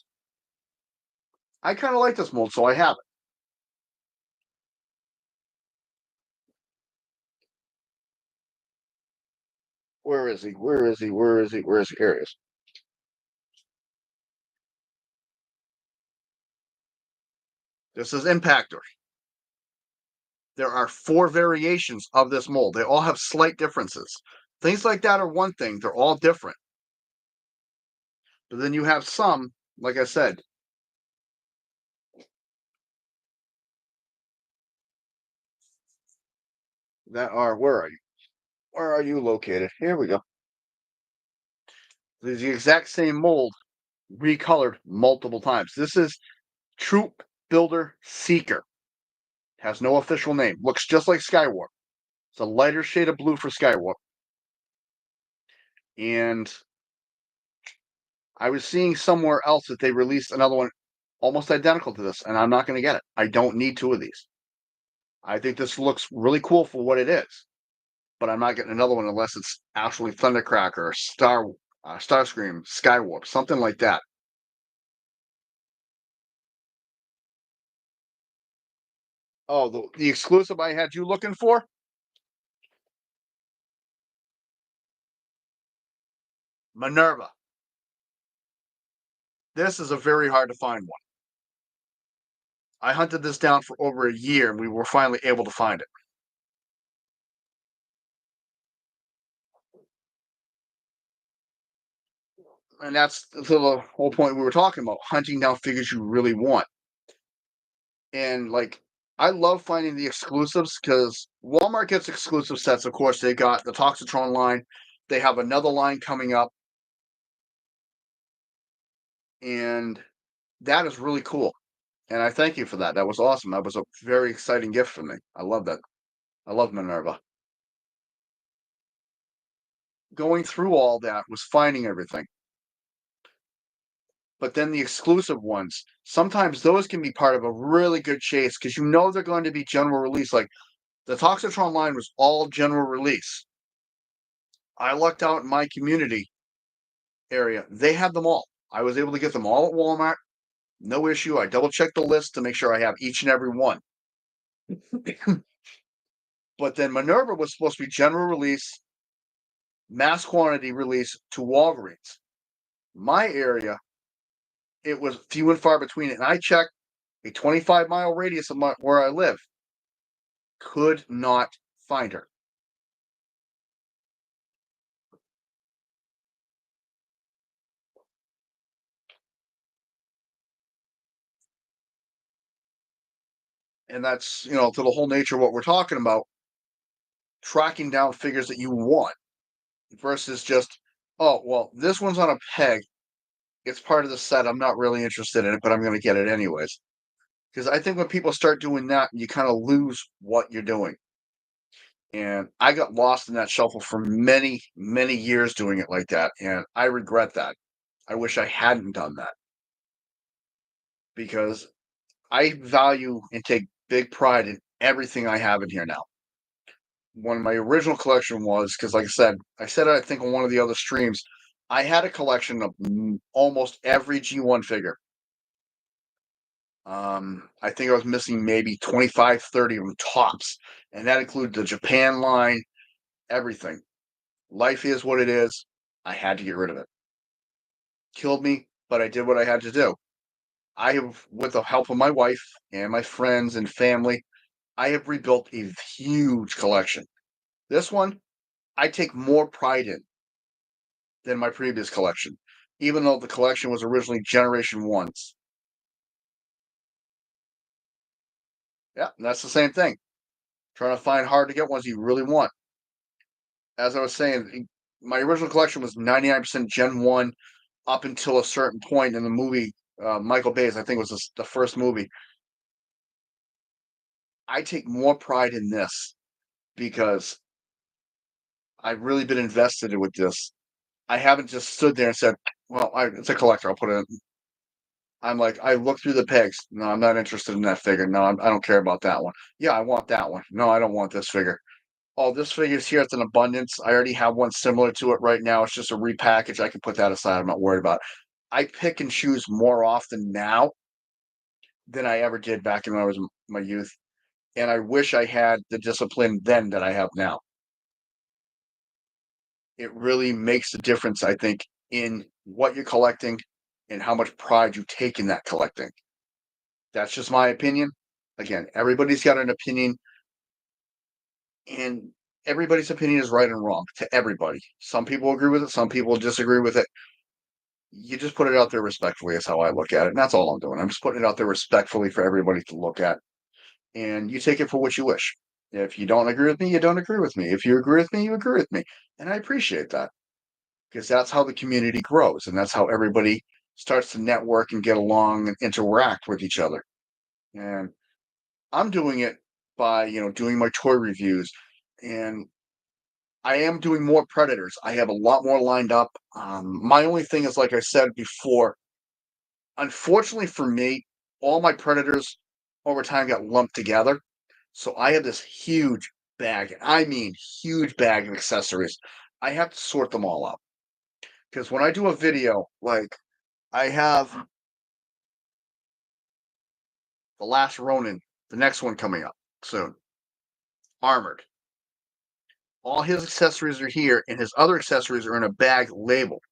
I kind of like this mold, so I have it. Where is he? Where is he? Where is he? Where is he? Here he is. This is Impactor. There are 4 variations of this mold. They all have slight differences. Things like that are one thing. They're all different. But then you have some, like I said, that are, where are you? Where are you located? Here we go. There's the exact same mold, recolored multiple times. This is Troop Builder Seeker. Has no official name. Looks just like Skywarp. It's a lighter shade of blue for Skywarp. And I was seeing somewhere else that they released another one almost identical to this, and I'm not going to get it. I don't need two of these. I think this looks really cool for what it is, but I'm not getting another one unless it's actually Thundercracker or Starscream, Skywarp, something like that. Oh, the exclusive I had you looking for? Minerva. This is a very hard to find one. I hunted this down for over a year, and we were finally able to find it. And that's the whole point we were talking about, hunting down figures you really want. And like, I love finding the exclusives because Walmart gets exclusive sets. Of course, they got the Toxitron line. They have another line coming up, and that is really cool. And I thank you for that. That was awesome. That was a very exciting gift for me. I love that. I love Minerva. Going through all that was finding everything. But then the exclusive ones, sometimes those can be part of a really good chase because you know they're going to be general release. Like the Toxitron line was all general release. I lucked out in my community area. They had them all. I was able to get them all at Walmart. No issue. I double checked the list to make sure I have each and every one. But then Minerva was supposed to be general release, mass quantity release to Walgreens. My area, it was few and far between. And I checked a 25-mile radius of where I live. Could not find her. And that's, to the whole nature of what we're talking about, tracking down figures that you want versus just, oh, well, this one's on a peg. It's part of the set. I'm not really interested in it, but I'm going to get it anyways. Because I think when people start doing that, you kind of lose what you're doing. And I got lost in that shuffle for many, many years doing it like that. And I regret that. I wish I hadn't done that because I value and take big pride in everything I have in here now. When my original collection was, because like I said, I think on one of the other streams, I had a collection of almost every G1 figure. I think I was missing maybe 25, 30 of them tops, and that included the Japan line, everything. Life is what it is. I had to get rid of it. Killed me, but I did what I had to do. I have, with the help of my wife and my friends and family, I have rebuilt a huge collection. This one, I take more pride in than my previous collection, even though the collection was originally Generation 1s. Yeah, that's the same thing. Trying to find hard to get ones you really want. As I was saying, my original collection was 99% Gen 1 up until a certain point in the movie, Michael Bay's, I think it was the first movie. I take more pride in this because I've really been invested with this. I haven't just stood there and said, well, it's a collector. I'll put it in. I'm like, I look through the pegs. No, I'm not interested in that figure. No, I don't care about that one. Yeah, I want that one. No, I don't want this figure. Oh, this figure's here. It's an abundance. I already have one similar to it right now. It's just a repackage. I can put that aside. I'm not worried about it. I pick and choose more often now than I ever did back when I was my youth. And I wish I had the discipline then that I have now. It really makes a difference, I think, in what you're collecting and how much pride you take in that collecting. That's just my opinion. Again, everybody's got an opinion. And everybody's opinion is right and wrong to everybody. Some people agree with it, some people disagree with it. You just put it out there respectfully, is how I look at it. And that's all I'm doing. I'm just putting it out there respectfully for everybody to look at. And you take it for what you wish. If you don't agree with me, you don't agree with me. If you agree with me, you agree with me. And I appreciate that because that's how the community grows. And that's how everybody starts to network and get along and interact with each other. And I'm doing it by, doing my toy reviews. And I am doing more Predators. I have a lot more lined up. My only thing is, like I said before, unfortunately for me, all my Predators over time got lumped together. So I have this huge bag. I mean, huge bag of accessories. I have to sort them all out. Because when I do a video, like I have The Last Ronin, the next one coming up soon, Armored. All his accessories are here, and his other accessories are in a bag labeled.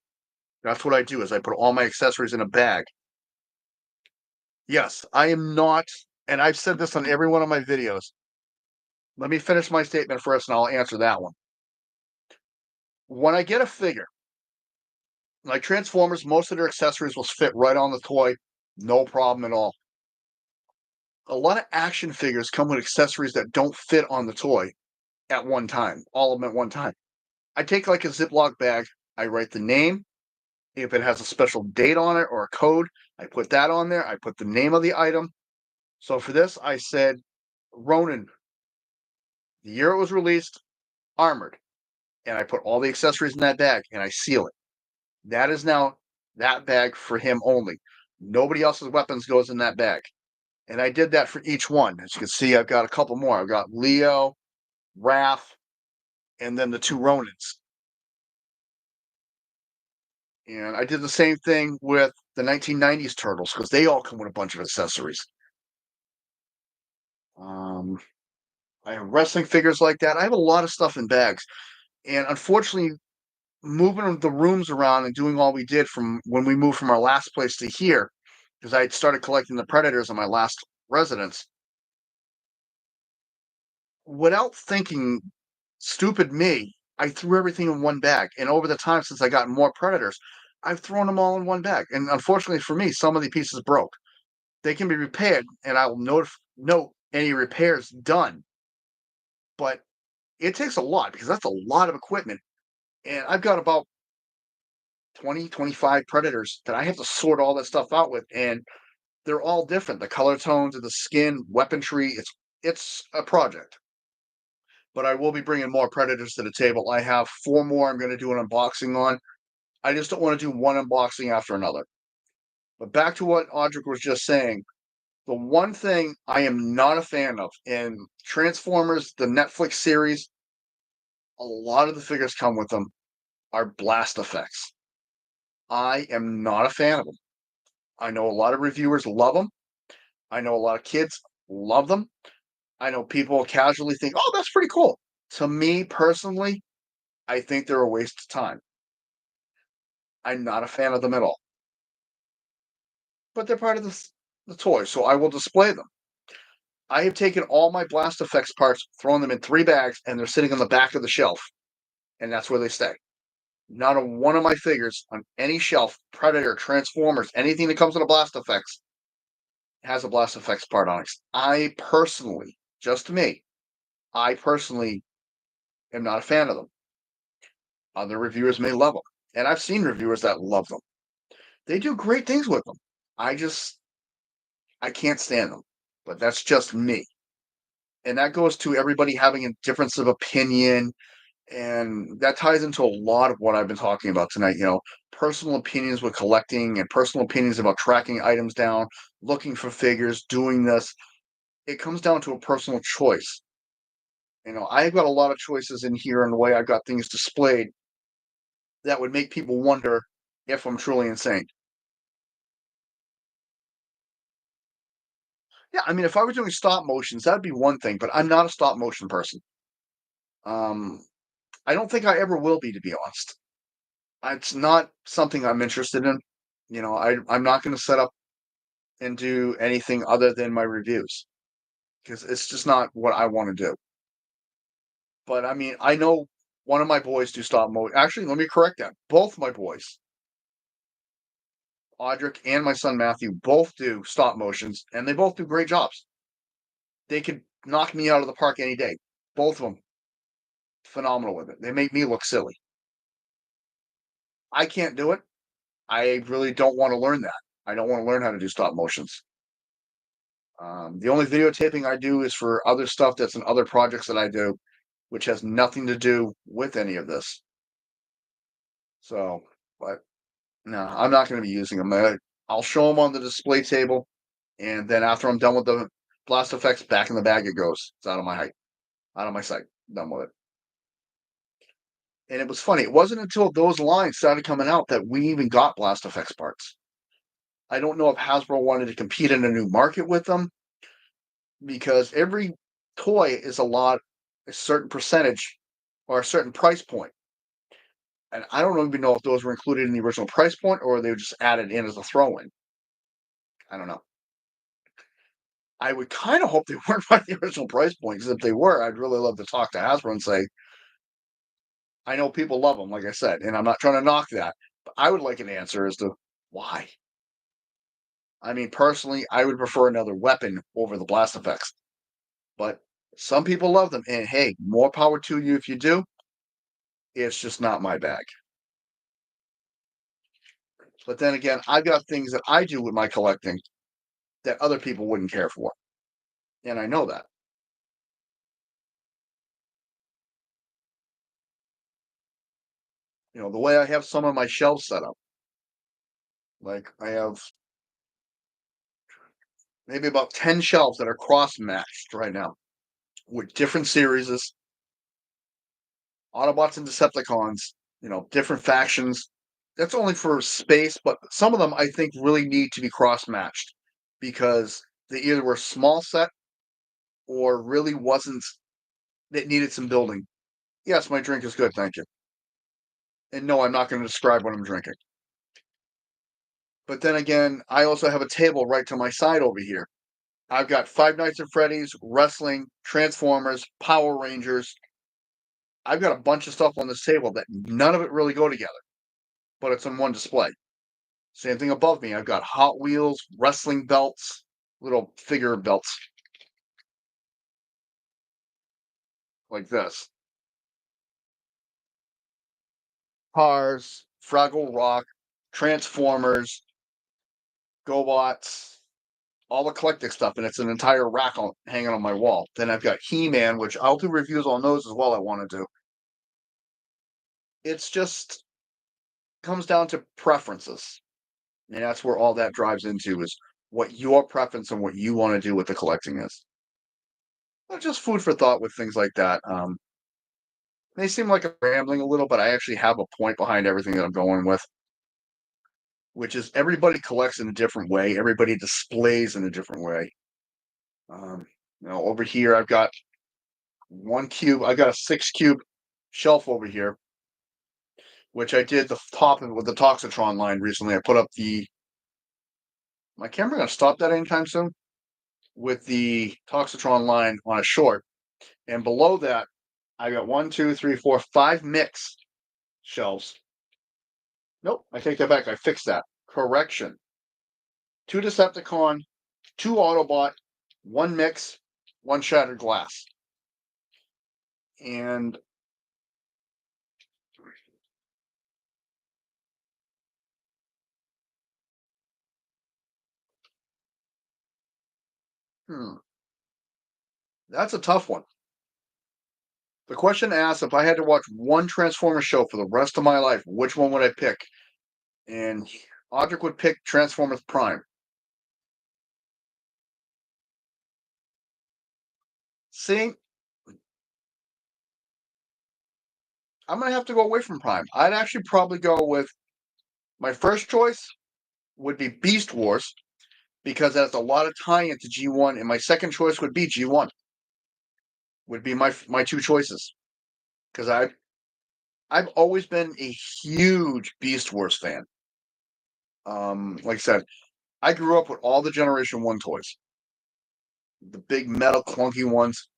That's what I do, is I put all my accessories in a bag. Yes, I am not, and I've said this on every one of my videos. Let me finish my statement first, and I'll answer that one. When I get a figure, like Transformers, most of their accessories will fit right on the toy, no problem at all. A lot of action figures come with accessories that don't fit on the toy at one time, all of them at one time. I take like a Ziploc bag, I write the name. If it has a special date on it or a code, I put that on there. I put the name of the item. So for this, I said Ronin, the year it was released, Armored. And I put all the accessories in that bag and I seal it. That is now that bag for him only. Nobody else's weapons goes in that bag. And I did that for each one. As you can see, I've got a couple more. I've got Leo, Raph, and then the two Ronins. And I did the same thing with the 1990s Turtles because they all come with a bunch of accessories. I have wrestling figures like that. I have a lot of stuff in bags. And unfortunately, moving the rooms around and doing all we did from when we moved from our last place to here, because I had started collecting the Predators in my last residence, without thinking, stupid me, I threw everything in one bag. And over the time, since I got more Predators, I've thrown them all in one bag. And unfortunately for me, some of the pieces broke. They can be repaired, and I will note any repairs done. But it takes a lot because that's a lot of equipment. And I've got about 20, 25 Predators that I have to sort all that stuff out with. And they're all different. The color tones of the skin, weaponry, it's a project. But I will be bringing more Predators to the table. I have 4 more I'm going to do an unboxing on. I just don't want to do one unboxing after another. But back to what Audric was just saying, the one thing I am not a fan of in Transformers, the Netflix series, a lot of the figures come with them are blast effects. I am not a fan of them. I know a lot of reviewers love them. I know a lot of kids love them. I know people casually think, oh, that's pretty cool. To me personally, I think they're a waste of time. I'm not a fan of them at all. But they're part of the toy, so I will display them. I have taken all my blast effects parts, thrown them in 3 bags, and they're sitting on the back of the shelf. And that's where they stay. Not a one of my figures on any shelf, Predator, Transformers, anything that comes with a blast effects, has a blast effects part on it. I personally, just me, I personally am not a fan of them. Other reviewers may love them, and I've seen reviewers that love them. They do great things with them. I can't stand them, but that's just me. And that goes to everybody having a difference of opinion, and that ties into a lot of what I've been talking about tonight. Personal opinions with collecting and personal opinions about tracking items down, looking for figures, doing this. It comes down to a personal choice. I've got a lot of choices in here and the way I've got things displayed that would make people wonder if I'm truly insane. Yeah, I mean, if I were doing stop motions, that'd be one thing, but I'm not a stop motion person. Um, I don't think I ever will be, to be honest. It's not something I'm interested in. I'm not going to set up and do anything other than my reviews because it's just not what I want to do. But I mean, I know one of my boys do stop motion. Actually, let me correct that. Both my boys, Audric and my son Matthew, both do stop motions, and they both do great jobs. They could knock me out of the park any day. Both of them, phenomenal with it. They make me look silly. I can't do it. I really don't want to learn that. I don't want to learn how to do stop motions. The only videotaping I do is for other stuff that's in other projects that I do, which has nothing to do with any of this. So, but no, I'm not going to be using them. I'll show them on the display table, and then after I'm done with the blast effects, back in the bag it goes. It's out of my height, out of my sight. Done with it. And it was funny. It wasn't until those lines started coming out that we even got blast effects parts. I don't know if Hasbro wanted to compete in a new market with them, because every toy is a certain percentage or a certain price point. And I don't even know if those were included in the original price point or they were just added in as a throw-in. I don't know. I would kind of hope they weren't by the original price point, because if they were, I'd really love to talk to Hasbro and say, I know people love them, like I said, and I'm not trying to knock that, but I would like an answer as to why. I mean, personally, I would prefer another weapon over the blast effects, but some people love them, and hey, more power to you if you do. It's just not my bag. But then again, I've got things that I do with my collecting that other people wouldn't care for, and I know that. The way I have some of my shelves set up, like I have maybe about 10 shelves that are cross matched right now with different series, Autobots and Decepticons, different factions. That's only for space, but some of them I think really need to be cross matched because they either were small set or really wasn't, that needed some building. Yes, my drink is good, thank you. And no, I'm not going to describe what I'm drinking. But then again, I also have a table right to my side over here. I've got Five Nights at Freddy's, wrestling, Transformers, Power Rangers. I've got a bunch of stuff on this table that none of it really go together, but it's on one display. Same thing above me. I've got Hot Wheels, wrestling belts, little figure belts like this. Cars, Fraggle Rock, Transformers, GoBots, all eclectic stuff, and it's an entire rack hanging on my wall. Then I've got He-Man, which I'll do reviews on those as well. I want to do. It's just comes down to preferences, and that's where all that drives into is what your preference and what you want to do with the collecting is. But just food for thought with things like that. They seem like I'm rambling a little, but I actually have a point behind everything that I'm going with, which is everybody collects in a different way. Everybody displays in a different way. Over here I've got one cube. I got a 6 cube shelf over here, which I did the top of with the Toxitron line recently. I put up my camera gonna stop that anytime soon with the Toxitron line on a short, and below that I got 5 mix shelves. Nope, I take that back. I fixed that. Correction. 2 Decepticon, 2 Autobot, 1 mix, 1 Shattered Glass. And that's a tough one. The question asks if I had to watch one Transformers show for the rest of my life, which one would I pick? And Audric would pick Transformers Prime. See, I'm going to have to go away from Prime. I'd actually probably go with my first choice would be Beast Wars because that's a lot of tie into G1, and my second choice would be G1. Would be my two choices because I've always been a huge Beast Wars fan. Like I said, I grew up with all the Generation 1 toys. The big metal clunky ones.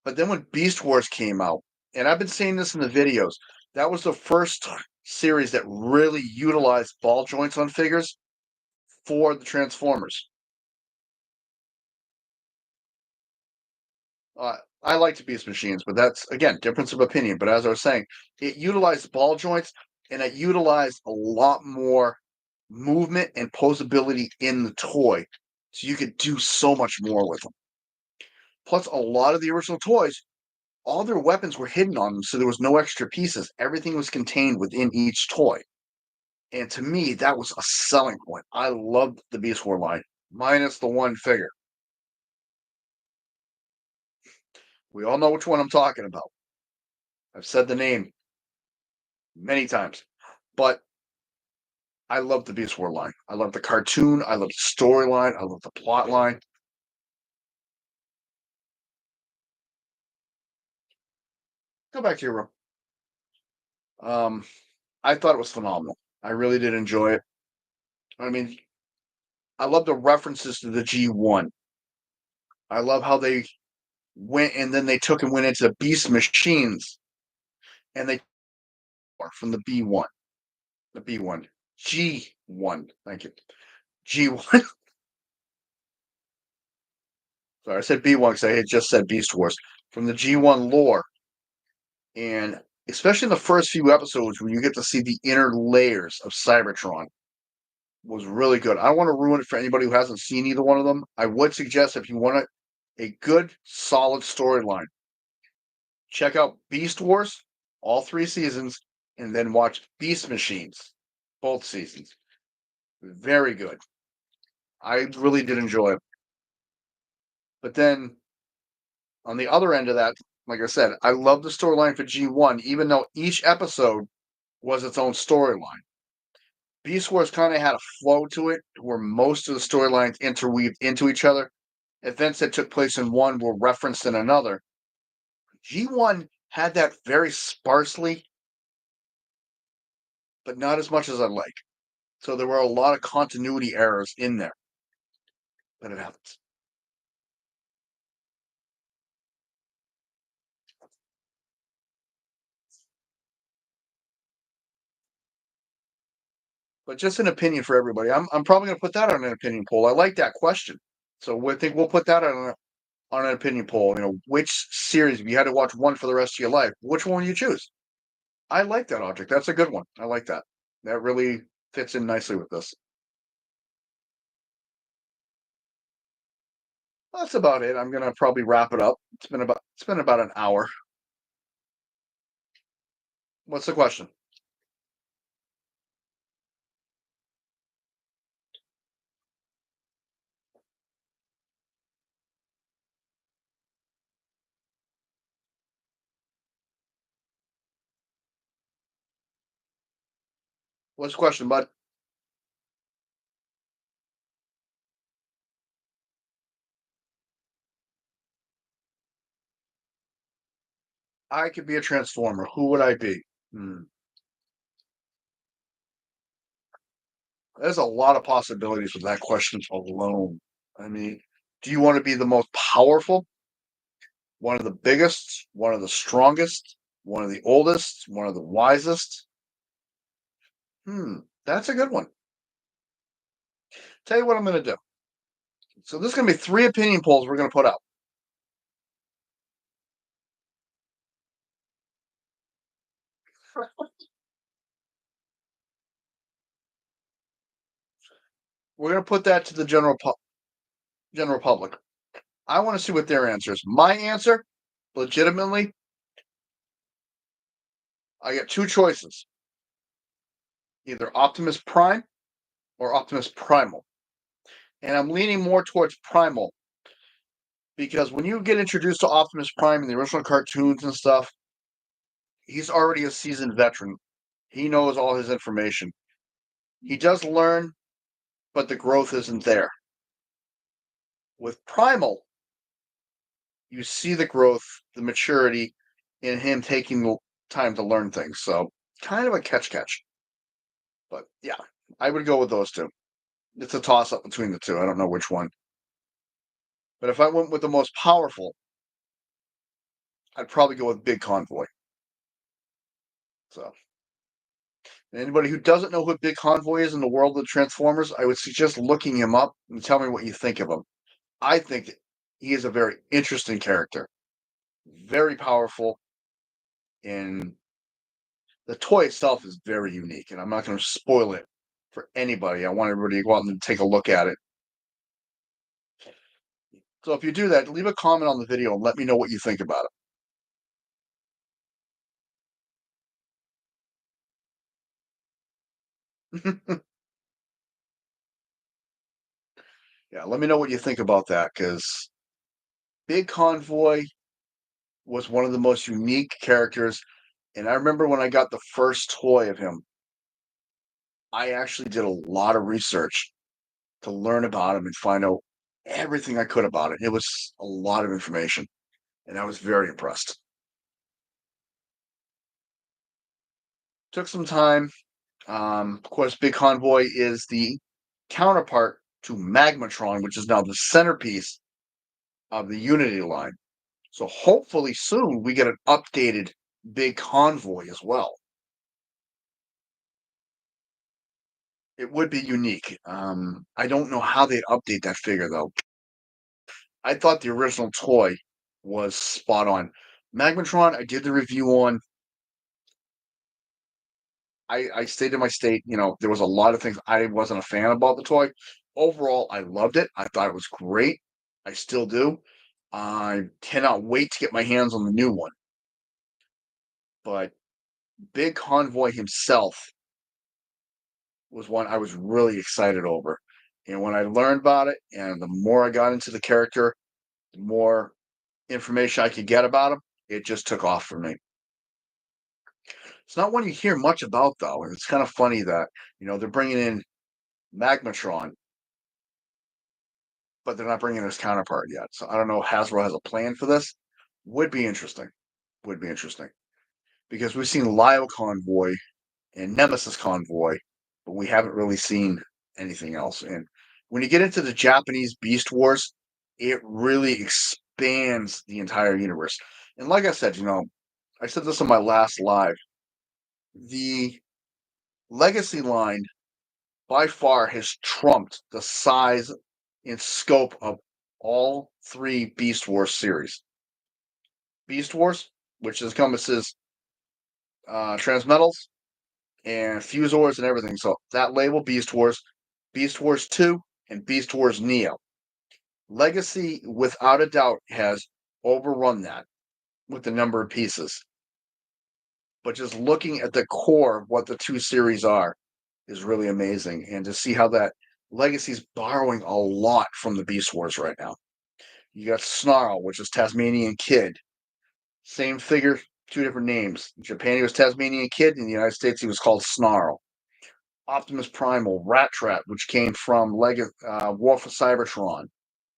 But then when Beast Wars came out, and I've been saying this in the videos, that was the first series that really utilized ball joints on figures for the Transformers. I liked Beast Machines, but that's, again, difference of opinion. But as I was saying, it utilized ball joints and it utilized a lot more movement and posability in the toy. So you could do so much more with them. Plus, a lot of the original toys, all their weapons were hidden on them, so there was no extra pieces. Everything was contained within each toy. And to me, that was a selling point. I loved the Beast War line, minus the one figure. We all know which one I'm talking about. I've said the name many times, but I love the Beast War line. I love the cartoon. I love the storyline. I love the plot line. Go back to your room. I thought it was phenomenal. I really did enjoy it. I mean, I love the references to the G1. I love how they went and then they took and went into Beast Machines and they from the B1, the B1, G1. Thank you, G1. Sorry, I said B1 because I had just said Beast Wars from the G1 lore, and especially in the first few episodes when you get to see the inner layers of Cybertron, was really good. I don't want to ruin it for anybody who hasn't seen either one of them. I would suggest if you want a good, solid storyline, check out Beast Wars, all 3 seasons, and then watch Beast Machines, both seasons. Very good. I really did enjoy it. But then on the other end of that, like I said, I love the storyline for G1, even though each episode was its own storyline. Beast Wars kind of had a flow to it where most of the storylines interweaved into each other. Events that took place in one were referenced in another. G1 had that very sparsely, but not as much as I'd like. So there were a lot of continuity errors in there. But it happens. But just an opinion for everybody. I'm probably going to put that on an opinion poll. I like that question. So I think we'll put that on an opinion poll. You know, which series, if you had to watch one for the rest of your life, which one would you choose? I like that object. That's a good one. I like that. That really fits in nicely with this. That's about it. I'm gonna probably wrap it up. It's been about an hour. What's the question? What's the question, bud? I could be a transformer. Who would I be? There's a lot of possibilities with that question alone. I mean, do you want to be the most powerful, one of the biggest, one of the strongest, one of the oldest, one of the wisest? That's a good one. Tell you what I'm going to do. So this is going to be 3 opinion polls we're going to put out. We're going to put that to the general public. I want to see what their answer is. My answer, legitimately, I get 2 choices. Either Optimus Prime or Optimus Primal. And I'm leaning more towards Primal because when you get introduced to Optimus Prime in the original cartoons and stuff, he's already a seasoned veteran. He knows all his information. He does learn, but the growth isn't there. With Primal, you see the growth, the maturity in him taking the time to learn things. So, kind of a catch. But yeah, I would go with those 2. It's a toss up between the 2. I don't know which one. But if I went with the most powerful, I'd probably go with Big Convoy. So, anybody who doesn't know who Big Convoy is in the world of the Transformers, I would suggest looking him up and tell me what you think of him. I think he is a very interesting character, very powerful, and the toy itself is very unique. And I'm not going to spoil it for anybody. I want everybody to go out and take a look at it. So if you do that, leave a comment on the video and let me know what you think about it. Yeah, let me know what you think about that, because Big Convoy was one of the most unique characters. And I remember when I got the first toy of him, I actually did a lot of research to learn about him and find out everything I could about it. It was a lot of information, and I was very impressed. Took some time. Of course, Big Convoy is the counterpart to Magmatron, which is now the centerpiece of the Unity line. So hopefully soon we get an updated Big Convoy as well. It would be unique. I don't know how they'd update that figure though. I thought the original toy was spot on. Magmatron, I did the review on. I stayed in my state. There was a lot of things I wasn't a fan about the toy. Overall, I loved it. I thought it was great. I still do. I cannot wait to get my hands on the new one. But Big Convoy himself was one I was really excited over. And when I learned about it, and the more I got into the character, the more information I could get about him, it just took off for me. It's not one you hear much about, though. And it's kind of funny that, they're bringing in Magmatron, but they're not bringing his counterpart yet. So I don't know if Hasbro has a plan for this. Would be interesting. Would be interesting. Because we've seen Lyle Convoy and Nemesis Convoy, but we haven't really seen anything else. And when you get into the Japanese Beast Wars, it really expands the entire universe. And like I said, I said this on my last live. The Legacy line by far has trumped the size and scope of all three Beast Wars series. Beast Wars, which encompasses Transmetals and Fusors and everything. So that label, Beast Wars 2, and Beast Wars Neo. Legacy, without a doubt, has overrun that with the number of pieces. But just looking at the core of what the two series are is really amazing. And to see how that Legacy's borrowing a lot from the Beast Wars right now. You got Snarl, which is Tasmanian Kid. Same figure, two different names. In Japan, he was Tasmanian Kid. In the United States, he was called Snarl. Optimus Primal, Rat Trap, which came from War for Cybertron.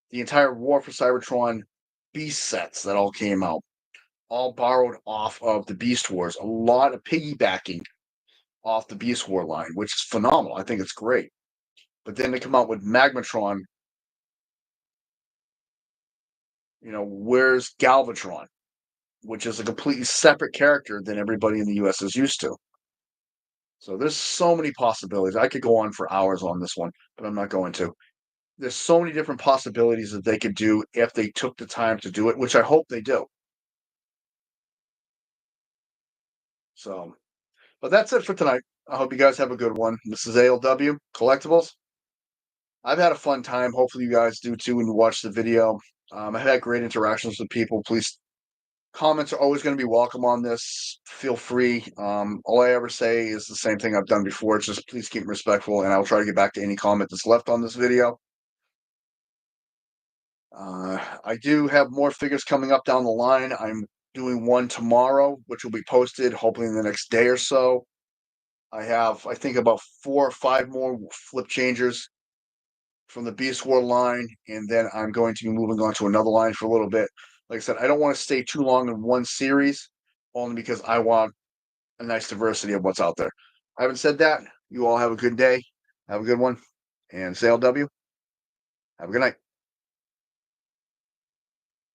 The entire War for Cybertron Beast sets that all came out, all borrowed off of the Beast Wars. A lot of piggybacking off the Beast War line, which is phenomenal. I think it's great. But then they come out with Magmatron. Where's Galvatron, which is a completely separate character than everybody in the US is used to. So there's so many possibilities. I could go on for hours on this one, but I'm not going to. There's so many different possibilities that they could do if they took the time to do it, which I hope they do. So, but that's it for tonight. I hope you guys have a good one. This is ALW Collectibles. I've had a fun time. Hopefully you guys do too when you watch the video. I've had great interactions with people. Please, comments are always going to be welcome on this. Feel free. All I ever say is the same thing I've done before. It's just please keep respectful, and I'll try to get back to any comment that's left on this video. I do have more figures coming up down the line. I'm doing one tomorrow, which will be posted hopefully in the next day or so. I have, I think, about 4 or 5 more flip changers from the Beast War line, and then I'm going to be moving on to another line for a little bit. Like I said, I don't want to stay too long in one series, only because I want a nice diversity of what's out there. Having said that, you all have a good day. Have a good one. And SALW, have a good night.